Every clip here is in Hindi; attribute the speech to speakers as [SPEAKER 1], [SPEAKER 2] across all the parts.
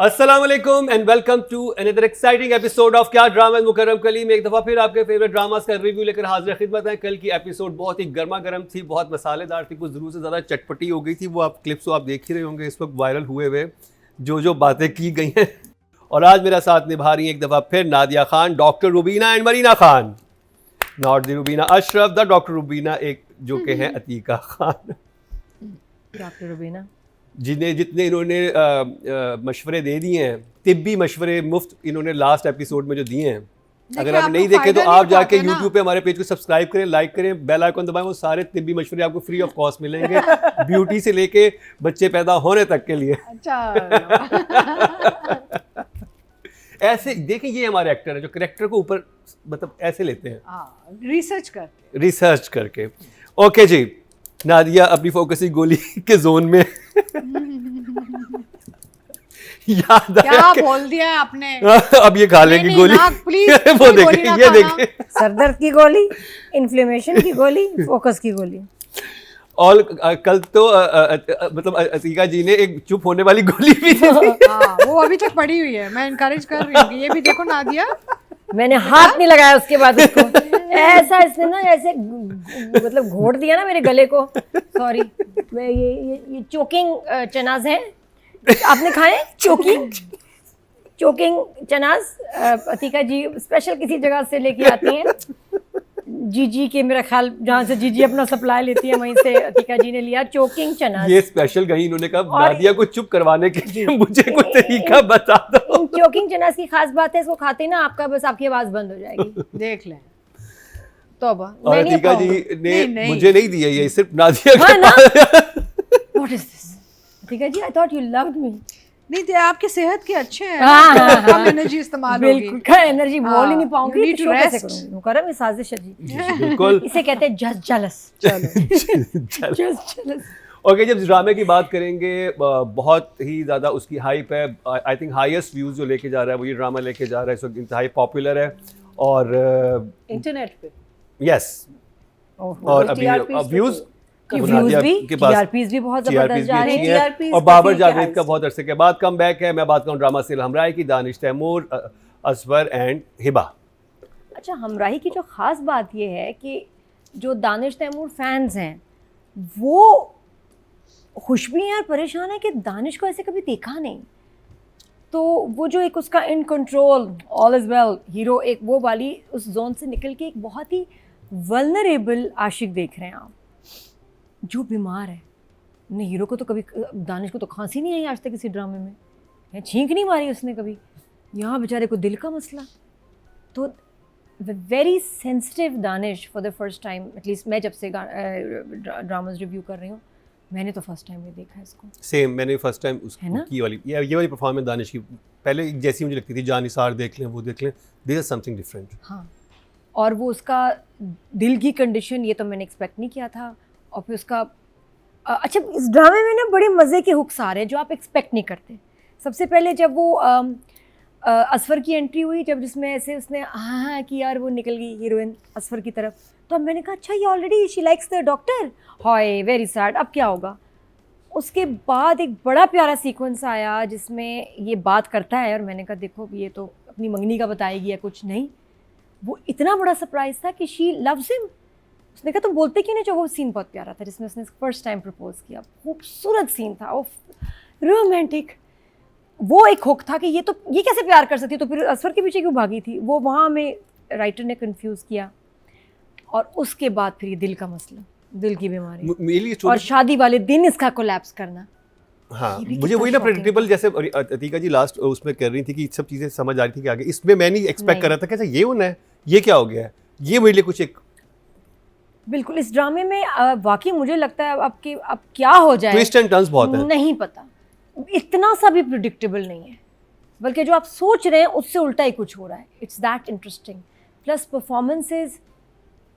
[SPEAKER 1] अस्सलाम वालेकुम and welcome to another exciting episode of Kya drama Mukarram Kaleem. एक दफ़ा फिर आपके फेवरेट ड्रामास का रिव्यू लेकर हाजिर खिदमत है। कल की एपिसोड बहुत ही गर्मा गर्म थी, बहुत मसालेदार थी, कुछ ज़रूर से ज़्यादा चटपटी हो गई थी। वो आप क्लिप्स तो आप देख ही रहे होंगे इस वक्त वायरल हुए हुए जो बातें की गई हैं। और आज मेरा साथ निभा रही हैं एक दफ़ा फिर Nadia Khan, doctor Rubina and Marina Khan. Not the Rubina Ashraf, the doctor Rubina एक जो के हैं अतीका खान।
[SPEAKER 2] डॉक्टर रुबीना
[SPEAKER 1] जिन्हें जितने इन्होंने मशवरे दे दिए हैं, तिब्बी मशवरे मुफ्त इन्होंने लास्ट एपिसोड में जो दिए हैं, अगर आप नहीं देखे तो आप जाके YouTube पे हमारे पेज को सब्सक्राइब करें, लाइक करें, बेल आइकन दबाएं। वो सारे तिब्बी मशवरे आपको फ्री ऑफ कॉस्ट मिलेंगे ब्यूटी से लेके बच्चे पैदा होने तक के लिए। ऐसे देखें, ये हमारे एक्टर है जो करेक्टर को ऊपर मतलब ऐसे लेते हैं रिसर्च करके। ओके जी, नादिया अपनी फोकसिंग गोली के जोन में याद
[SPEAKER 3] क्या बोल दिया है आपने।
[SPEAKER 1] अब ये खा लेंगी गोली। वो देखें, ये देखें,
[SPEAKER 2] सरदर्द की गोली, इन्फ्लेमेशन की गोली, फोकस की गोली।
[SPEAKER 1] और कल तो मतलब अतीका जी ने एक चुप होने वाली गोली भी दी थी।
[SPEAKER 3] वो अभी तक पड़ी हुई है, मैं इनकरेज कर रही हूँ। ये भी देखो नादिया,
[SPEAKER 2] मैंने हाथ नहीं लगाया उसके बाद उसको। ऐसा इसने ना ऐसे मतलब घोट दिया ना मेरे गले को। सॉरी, मैं ये चोकिंग चनाज हैं, आपने खाए चोकिंग चनाज। अतीका जी स्पेशल किसी जगह से लेके आती हैं, जीजी के मेरा ख्याल जहाँ से जीजी अपना सप्लाई लेती है वहीं से अतीका जी ने लिया चोकिंग चनाज।
[SPEAKER 1] ये स्पेशल कहीं इन्होंने कहा नादिया को चुप करवाने के लिए मुझे कोई तरीका बता दो।
[SPEAKER 2] चोकिंग चनाज की खास बात है, इसको खाते ना आपका बस आपकी आवाज बंद हो जाएगी।
[SPEAKER 3] देख लें। तौबा।
[SPEAKER 1] और अतीका जी ने मुझे नहीं दिया, ये सिर्फ नादिया
[SPEAKER 2] हाँ
[SPEAKER 1] के
[SPEAKER 2] ना?
[SPEAKER 1] पास।
[SPEAKER 2] What is this? Atika ji, I thought you loved me.
[SPEAKER 3] नहीं थे, आपके सेहत के अच्छे हैं,
[SPEAKER 2] हाँ,
[SPEAKER 3] कम एनर्जी इस्तेमाल होगी।
[SPEAKER 2] बिल्कुल एनर्जी बोल ही नहीं पाऊंगी।
[SPEAKER 3] You need to
[SPEAKER 2] शो कैसे
[SPEAKER 3] rest.
[SPEAKER 2] करूंगी? मुकर्रम ये साजिश है जी।
[SPEAKER 1] बिल्कुल।
[SPEAKER 2] इसे कहते हैं जस्ट जेलस। चलो जस्ट जेलस।
[SPEAKER 1] ओके, जब ड्रामे की बात करेंगे बहुत ही ज़्यादा उसकी हाइप है। आई थिंक हाईएस्ट व्यूज़ जो लेके जा रहा है वो ये ड्रामा लेके जा रहा है, इस वक्त इंतहाई पॉपुलर है। और
[SPEAKER 3] इंटरनेट पे
[SPEAKER 1] यस, और अभी व्यूज़
[SPEAKER 2] टीआरपीज़ भी बहुत जबरदस्त जा रहे हैं।
[SPEAKER 1] और बाबर जावेद का बहुत अरसे के बाद कम बैक है। मैं बात करूँ ड्रामा सीरियल हमराही की, दानिश तैमूर, असवर एंड हिबा।
[SPEAKER 2] अच्छा, हमराही की जो ख़ास बात ये है कि जो दानिश तैमूर फैंस हैं वो खुश भी हैं और परेशान है कि दानिश को ऐसे कभी देखा नहीं। तो वो जो एक उसका in control all is well hero, एक वो वाली उस जोन से निकल के एक बहुत ही वल्नरेबल आशिक देख रहे हैं आप, जो बीमार है। नहीं, हीरो को तो कभी, दानिश को तो खांसी नहीं आई आज तक किसी ड्रामे में, या छींक नहीं मारी उसने कभी। यहाँ बेचारे को दिल का मसला। तो very sensitive Danish for the first time, at least मैं जब से ड्रामास रिव्यू कर रही हूँ, मैंने तो फर्स्ट टाइम ये देखा है इसको।
[SPEAKER 1] सेम, मैंने फर्स्ट टाइम उसकी वाली ये वाली परफॉर्मेंस दानिश की पहले जैसी मुझे लगती थी, जानिसार देख लें, वो देख लें, दिस इज समथिंग डिफरेंट। हाँ,
[SPEAKER 2] और वो उसका दिल की कंडीशन, ये तो मैंने एक्सपेक्ट नहीं किया था। और फिर उसका अच्छा, इस ड्रामे में ना बड़े मज़े के हुक्स आ रहे हैं जो आप एक्सपेक्ट नहीं करते। सबसे पहले जब वो असफर की एंट्री हुई, जब जिसमें ऐसे उसने हाँ कि यार वो निकल गई हीरोइन असफर की तरफ, तो अब मैंने कहा अच्छा ये already she likes the doctor, hi very sad, अब क्या होगा। उसके बाद एक बड़ा प्यारा सीक्वेंस आया जिसमें ये बात करता है और मैंने कहा देखो ये तो अपनी मंगनी का बताएगी या कुछ नहीं। वो इतना बड़ा सरप्राइज़ था कि शी लव्स हिम। उसने कहा तुम बोलते क्यों नहीं। जो वो सीन बहुत प्यारा था जिसमें उसने फर्स्ट टाइम प्रपोज किया, खूबसूरत सीन था, वो रोमांटिक। वो एक हुक था कि ये कैसे प्यार कर सकती है, तो फिर असफर के पीछे क्यों भागी थी। वो वहाँ में राइटर ने कंफ्यूज किया। और उसके बाद फिर ये दिल का मसला, दिल की बीमारी, और शादी वाले दिन इसका कोलैप्स करना।
[SPEAKER 1] हाँ, मुझे वही ना प्रेडिक्टेबल, जैसे अतीका जी लास्ट उसमें कर रही थी कि सब चीज़ें समझ आ रही थी कि आगे इसमें मैं नहीं एक्सपेक्ट कर रहा था कैसे ये होना है, ये क्या हो गया है, ये मेरे लिए कुछ एक
[SPEAKER 2] बिल्कुल इस ड्रामे में वाकई मुझे लगता है अब क्या हो जाए,
[SPEAKER 1] ट्विस्ट एंड टर्न्स बहुत है,
[SPEAKER 2] नहीं पता, इतना सा भी प्रिडिक्टेबल नहीं है, बल्कि जो आप सोच रहे हैं उससे उल्टा ही कुछ हो रहा है। It's that interesting. Plus performances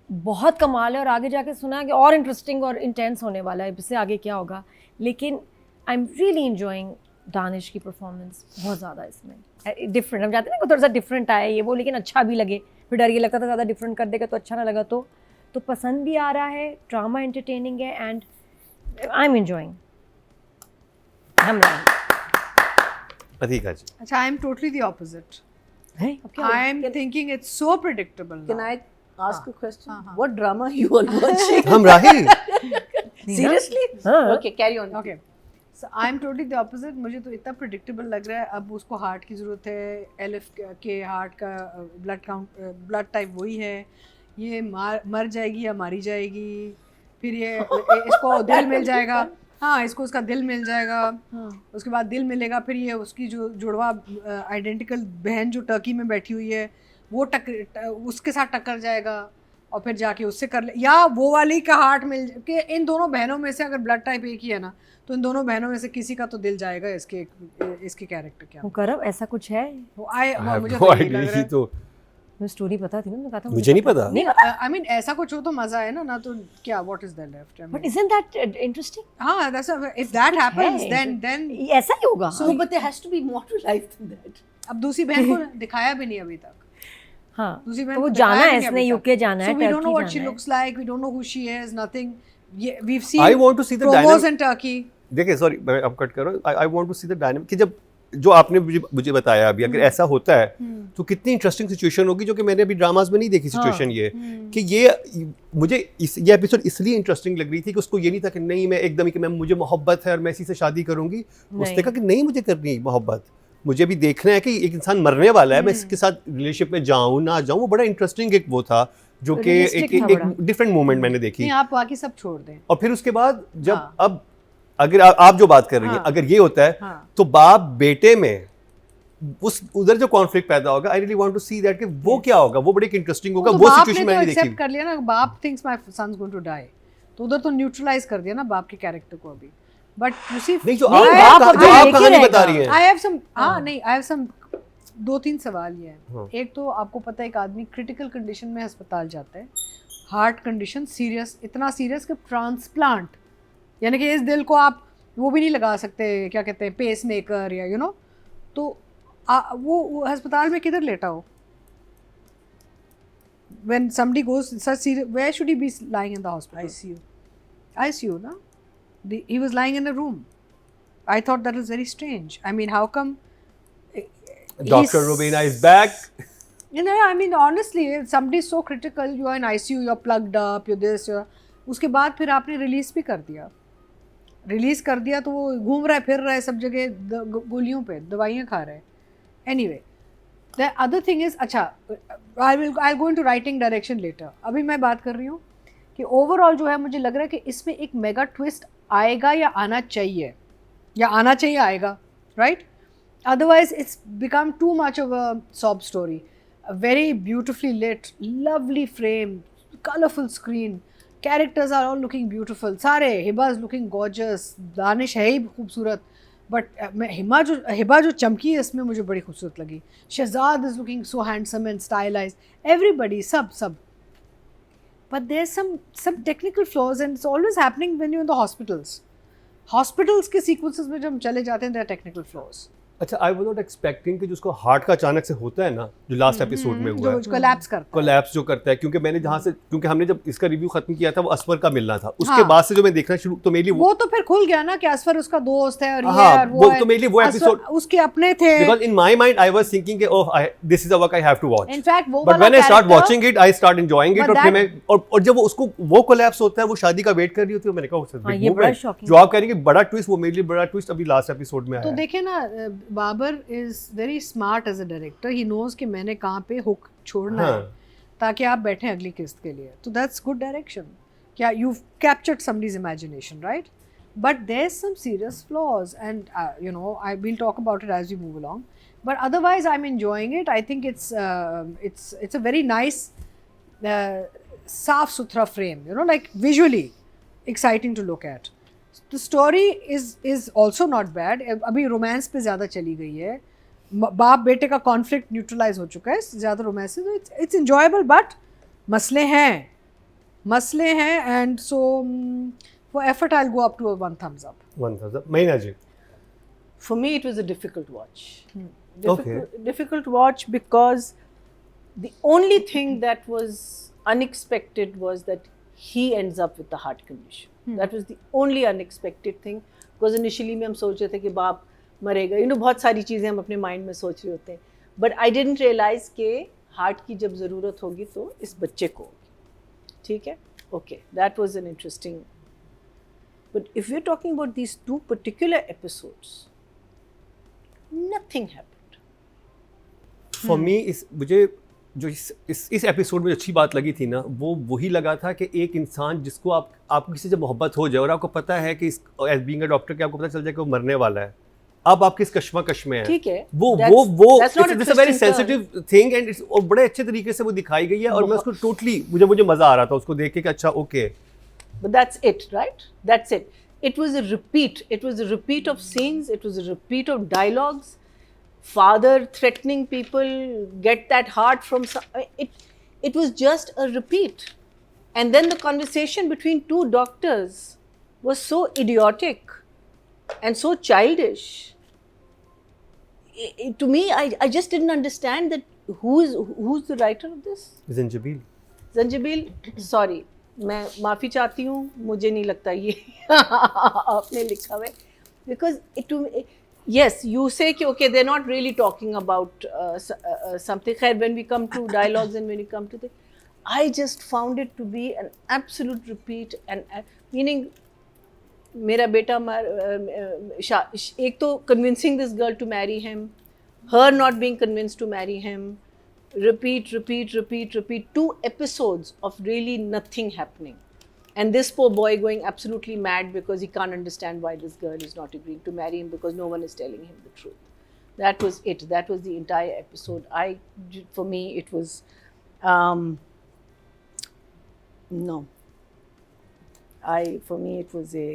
[SPEAKER 2] बहुत कमाल है, और आगे जाके सुना है कि और इंटरेस्टिंग और इंटेंस होने वाला है, इससे आगे क्या होगा। लेकिन I am really enjoying Danish की परफॉर्मेंस बहुत ज़्यादा इसमें। डिफरेंट, हम चाहते हैं ना थोड़ा सा डिफरेंट आए ये वो, लेकिन अच्छा भी लगे। फिर डर ये लगता था ज़्यादा डिफरेंट कर देगा तो अच्छा ना लगा, तो पसंद भी आ रहा है, ड्रामा एंटरटेनिंग है, एंड आई एम एंजॉइंग। हम
[SPEAKER 1] अधिका जी
[SPEAKER 3] अच्छा, I am totally the opposite.
[SPEAKER 2] है
[SPEAKER 3] I am thinking it's so predictable
[SPEAKER 4] Can
[SPEAKER 3] now.
[SPEAKER 4] I ask a question?
[SPEAKER 3] हाँ.
[SPEAKER 4] What drama you all watching?
[SPEAKER 1] हम राही
[SPEAKER 4] Seriously?
[SPEAKER 2] हाँ.
[SPEAKER 4] Okay, carry on.
[SPEAKER 3] Okay. So I am totally the opposite. मुझे तो इतना predictable लग रहा है. अब उसको हार्ट की ज़रूरत है. LF के हार्ट का ब्लड टाइप वही है. ये मर जाएगी या मारी जाएगी. फिर ये इसको दिल मिल जाएगा. हाँ, इसको उसका दिल मिल जाएगा. उसके बाद दिल मिलेगा. फिर ये उसकी जो जुड़वा आइडेंटिकल बहन जो टर्की में बैठी हुई है वो उसके साथ टक्कर जाएगा और फिर जाके उससे कर ले, या वो वाली का हार्ट मिल के. इन दोनों बहनों में से अगर ब्लड टाइप एक ही है ना, तो इन दोनों बहनों में से किसी का तो दिल जाएगा. इसके कैरेक्टर क्या
[SPEAKER 2] मुकर्रम ऐसा कुछ है?
[SPEAKER 3] मुझे
[SPEAKER 1] no
[SPEAKER 3] तो यही
[SPEAKER 1] idea,
[SPEAKER 3] लग रहा
[SPEAKER 1] ये
[SPEAKER 3] है.
[SPEAKER 1] तो
[SPEAKER 2] मैं स्टोरी पता थी ना, मैं कहा था
[SPEAKER 1] मुझे नहीं पता.
[SPEAKER 2] नहीं.
[SPEAKER 3] I mean ऐसा कुछ हो तो मजा है ना तो क्या, what is there left? I mean,
[SPEAKER 2] but isn't that interesting?
[SPEAKER 3] हाँ, if that happens
[SPEAKER 2] है.
[SPEAKER 3] then
[SPEAKER 2] ऐसा ही होगा.
[SPEAKER 4] So, but there has to be more to life than that.
[SPEAKER 3] अब दूसरी बहन को दिखाया भी नहीं अभी तक.
[SPEAKER 2] हाँ,
[SPEAKER 3] दूसरी बहन
[SPEAKER 2] तो वो
[SPEAKER 3] को
[SPEAKER 2] जाना
[SPEAKER 3] दिखाया
[SPEAKER 2] है,
[SPEAKER 3] भी
[SPEAKER 2] इसने
[SPEAKER 3] नहीं अभी
[SPEAKER 2] यूके
[SPEAKER 3] तक.
[SPEAKER 2] जाना है,
[SPEAKER 3] So we don't know
[SPEAKER 2] Turkey
[SPEAKER 3] what she
[SPEAKER 2] जाना है.
[SPEAKER 3] looks like. We don't know who she is. Nothing. We've seen
[SPEAKER 1] I want to see the
[SPEAKER 3] promos
[SPEAKER 1] dynamic.
[SPEAKER 3] in Turkey.
[SPEAKER 1] देखिए सॉरी मैं अब कट कर रहा हूँ. I want to see the dynamic कि जब जो आपने मुझे बताया अभी, अगर ऐसा होता है तो कितनी इंटरेस्टिंग सिचुएशन होगी, जो कि मैंने अभी ड्रामास में नहीं देखी सिचुएशन. ये कि ये मुझे ये एपिसोड इसलिए इंटरेस्टिंग लग रही थी कि उसको ये नहीं था कि नहीं मैं एकदम ही कि मैं मुझे मोहब्बत है और मैं इसी से शादी करूंगी. उसने कहा कि नहीं मुझे करनी मोहब्बत, मुझे भी देखना है कि एक इंसान मरने वाला है, मैं इसके साथ रिलेशनशिप में जाऊँ ना जाऊँ. वो बड़ा इंटरेस्टिंग एक वो था जो कि एक डिफरेंट मोमेंट मैंने देखी.
[SPEAKER 3] नहीं, आप बाकी सब छोड़ दें.
[SPEAKER 1] और फिर उसके बाद जब
[SPEAKER 3] हाँ.
[SPEAKER 1] अब अगर आप जो बात कर रही हैं,
[SPEAKER 3] हाँ.
[SPEAKER 1] अगर ये होता है
[SPEAKER 3] हाँ.
[SPEAKER 1] तो बाप बेटे में उस उधर जो कॉन्फ्लिक्ट पैदा होगा, I really want to see that कि वो क्या होगा. वो बड़ी इंटरेस्टिंग होगा.
[SPEAKER 3] तो
[SPEAKER 1] वो
[SPEAKER 3] बाप
[SPEAKER 1] सिचुएशन
[SPEAKER 3] ने
[SPEAKER 1] मैंने
[SPEAKER 3] तो
[SPEAKER 1] देखी.
[SPEAKER 3] एक्सेप्ट कर लिया ना. बाप thinks my son's going to die, तो उधर तो न्यूट्रलाइज कर दिया ना बाप के कैरेक्टर को अभी. बट यू सी
[SPEAKER 1] नहीं जो
[SPEAKER 2] नहीं,
[SPEAKER 1] आप
[SPEAKER 2] बाप
[SPEAKER 1] जो आप
[SPEAKER 2] लेके
[SPEAKER 1] कहानी
[SPEAKER 2] रहेगा.
[SPEAKER 1] बता रही हैं.
[SPEAKER 3] आई हैव सम नहीं, आई हैव सम 2-3 सवाल ये
[SPEAKER 1] हाँ.
[SPEAKER 3] हैं. एक तो आपको पता है एक आदमी क्रिटिकल कंडीशन में अस्पताल जाता है, हार्ट कंडीशन सीरियस, इतना सीरियस कि ट्रांसप्लांट, यानी कि इस दिल को आप वो भी नहीं लगा सकते, क्या कहते हैं, पेस मेकर या यू नो. तो वो अस्पताल में किधर लेटा हो? When somebody goes such serious, where should he be lying in the hospital? ICU, na? He was lying in a room. I thought that was very strange. I mean, how come?
[SPEAKER 1] Dr. Rubina is back.
[SPEAKER 3] You know, I mean, honestly, if somebody is so critical, you are in ICU, you're plugged up, you're this, you're... उसके बाद फिर आपने रिलीज भी कर दिया. रिलीज कर दिया तो वो घूम रहा है, फिर रहा है सब जगह गोलियों पे, दवाइयाँ खा रहा है. Anyway, the other thing is, अच्छा, I'll go into writing direction later. अभी मैं बात कर रही हूँ कि ओवरऑल जो है मुझे लग रहा है कि इसमें एक मेगा ट्विस्ट आएगा या आना चाहिए, आएगा, right? Otherwise, it's become too much of a sob story. A very beautifully lit, lovely frame, colorful screen. Characters are all looking beautiful. सारे Hiba is looking gorgeous. Danish है ही खूबसूरत. बट हिबा जो चमकी है इसमें मुझे बड़ी खूबसूरत लगी. Shahzad is looking so handsome and stylised. Everybody सब. But there's some technical flaws and it's always happening when you're in the hospitals. Hospitals के sequences में जब हम चले जाते हैं there are technical flaws.
[SPEAKER 1] अच्छा, आई वाज नॉट एक्सपेक्टिंग कि जिसको हार्ट का अचानक से होता है ना, जो लास्ट एपिसोड में हुआ है,
[SPEAKER 3] जो कोलैप्स करता है.
[SPEAKER 1] कोलैप्स जो करता है, क्योंकि मैंने जहाँ से, क्योंकि हमने जब इसका रिव्यू खत्म किया था वो असफर का मिलना था, उसके बाद से जो मैं देखना शुरू, तो मेनली
[SPEAKER 3] वो तो फिर खुल गया ना कि असफर उसका दोस्त है और ये
[SPEAKER 1] हाँ,
[SPEAKER 3] और वो है.
[SPEAKER 1] तो मेनली वो एपिसोड
[SPEAKER 3] उसके अपने थे.
[SPEAKER 1] Because in my mind I was thinking कि oh this is a work I have to watch.
[SPEAKER 3] In fact वो
[SPEAKER 1] but when I start watching it I start enjoying it. और फिर मैं और जब उसको वो कोलैप्स होता है, वो शादी का वेट कर रही होती है, मैंने कहा
[SPEAKER 2] ये बड़ा शॉकिंग.
[SPEAKER 1] जो आप कह रही हैं बड़ा ट्विस्ट, वो मेरे लिए बड़ा ट्विस्ट अभी लास्ट एपिसोड में आया.
[SPEAKER 3] तो देखिए ना, Babar is very smart as a director. He knows कि मैंने कहाँ पे हुक छोड़ना है ताकि आप बैठे अगली किस्त के लिए. तो दैट्स गुड डायरेक्शन. क्या you captured somebody's imagination, right? But there some serious flaws and you know I will talk about it as we move along. But otherwise I am enjoying it. I think it's a very nice साफ सुथरा frame, you know, like visually exciting to look at. The story is also not bad. अभी रोमांस पे ज़्यादा चली गई है. बाप बेटे का कॉन्फ्लिक्ट न्यूट्रलाइज हो चुका है ज़्यादा रोमांस से. तो इट्स इंजॉयबल. बट मसले हैं and so for effort I will go up to 1 thumbs up.
[SPEAKER 1] 1 thumbs up. महीना जी.
[SPEAKER 4] For me, it was a difficult watch.
[SPEAKER 1] Okay.
[SPEAKER 4] Difficult watch because the only thing that was unexpected was that he ends up with the heart condition. That was the only unexpected thing. Because initially में हम सोच रहे थे कि बाप मरेगा, बहुत सारी चीज़ें हम अपने माइंड में सोच रहे होते हैं, बट आई डिडंट रियलाइज के हार्ट की जब ज़रूरत होगी तो इस बच्चे को होगी, ठीक है, okay, that was an interesting, but if you are talking about these 2 particular episodes, nothing happened.
[SPEAKER 1] For me मुझे जो इस एपिसोड में अच्छी बात लगी थी ना, वो वही लगा था कि एक इंसान जिसको आपको किसी से मोहब्बत हो जाए और आपको पता है कि एज बीइंग अ डॉक्टर कि आपको पता चल जाए कि वो मरने वाला है, अब आप किस कश्मकश में है,
[SPEAKER 4] ठीक है,
[SPEAKER 1] वो it's a very sensitive thing and it's, और बड़े अच्छे तरीके से वो दिखाई गई है, और मैं उसको टोटली मुझे मजा आ रहा था उसको देख के कि अच्छा okay,
[SPEAKER 4] but that's it, right? That's it. It was a repeat. It was a repeat of scenes. It was a repeat of dialogues. Father threatening people, get that heart from some. It was just a repeat. And then the conversation between 2 doctors was so idiotic and so childish. To me, I just didn't understand that who's the writer of this? Zanjabil, sorry. मैं माफ़ी चाहती हूँ, मुझे नहीं लगता ये आपने लिखा हुआ है, बिकॉज yes, you say कि okay, they're not really talking about something. खैर, when we come to dialogues and when we come to the, I just found it to be an absolute repeat and meaning मेरा बेटा एक तो convincing this girl to marry him, her not being convinced to marry him, repeat 2 episodes of really nothing happening, and this poor boy going absolutely mad because he can't understand why this girl is not agreeing to marry him because no one is telling him the truth. That was it. That was the entire episode. For me it was no, for me it was a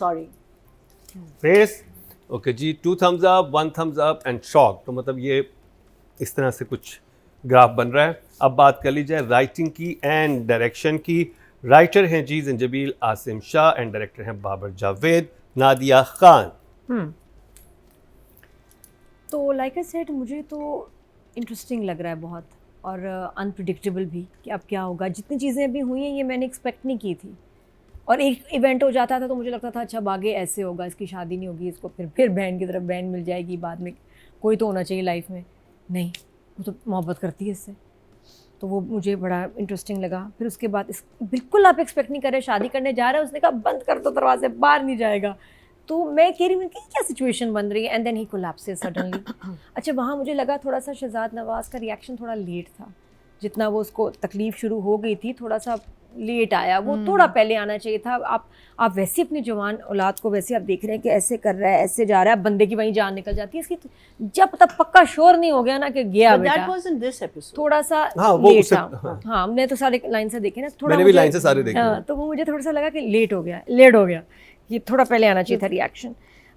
[SPEAKER 4] sorry.
[SPEAKER 1] Face okay जी, 2 thumbs up, 1 thumbs up and shock, तो मतलब ये इस तरह से कुछ ग्राफ बन रहा है। अब बात कर ली जाए राइटिंग की एंड डायरेक्शन की। राइटर हैं जी ज़ंजबील आसिम शाह एंड डायरेक्टर हैं बाबर जावेद, नादिया खान।
[SPEAKER 2] तो लाइक आई सेड, मुझे तो इंटरेस्टिंग लग रहा है बहुत, और अनप्रिडिक्टेबल भी कि अब क्या होगा। जितनी चीज़ें अभी हुई हैं ये मैंने एक्सपेक्ट नहीं की थी, और एक इवेंट हो जाता था तो मुझे लगता था अच्छा आगे ऐसे होगा, इसकी शादी नहीं होगी, इसको फिर बहन की तरफ बहन मिल जाएगी, बाद में कोई तो होना चाहिए लाइफ में, नहीं वो तो मोहब्बत करती है इससे, तो वो मुझे बड़ा इंटरेस्टिंग लगा। फिर उसके बाद बिल्कुल आप एक्सपेक्ट नहीं कर रहे, शादी करने जा रहे हैं, उसने कहा बंद कर दो दरवाजे, बाहर नहीं जाएगा। तो मैं कह रही हूँ कि क्या सिचुएशन बन रही है, and then he collapses suddenly. अच्छा, वहाँ मुझे लगा थोड़ा सा शहजाद नवाज़ का रिएक्शन थोड़ा लेट था, जितना वो उसको तकलीफ़ शुरू हो गई थी थोड़ा सा लेट आया, वो थोड़ा पहले आना चाहिए था। आप वैसे अपनी जवान औलाद को वैसे आप देख रहे हैं कि ऐसे कर रहा है, ऐसे जा रहा है, बंदे की वहीं जान निकल जाती है इसकी, जब तक पक्का श्योर नहीं हो गया ना कि गया बेटा, थोड़ा सा लेट था। हाँ, हमने तो सारे लाइन से देखे ना, थोड़ा
[SPEAKER 1] मैंने भी लाइन से सारे देखे,
[SPEAKER 2] तो वो मुझे थोड़ा सा लगा कि लेट हो गया, ये थोड़ा पहले आना चाहिए था रिएक्शन।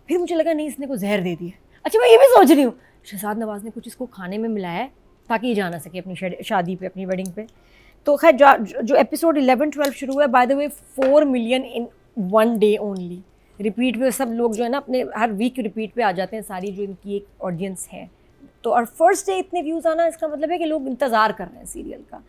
[SPEAKER 2] फिर मुझे लगा नहीं, इसने को जहर दे दिया। अच्छा, मैं ये भी सोच रही हूँ शहजाद नवाज़ ने कुछ इसको खाने में मिलाया है ताकि ये जा ना सके अपनी शादी पे, अपनी वेडिंग पे। तो खैर जो एपिसोड 11-12 शुरू हुआ है, by the way 4 million in 1 day only. Repeat पे सब लोग जो है ना अपने हर वीक रिपीट पे आ जाते हैं सारी जो इनकी एक ऑडियंस है। तो और फर्स्ट डे इतने व्यूज़ आना, इसका मतलब है कि लोग इंतज़ार कर रहे हैं सीरियल का,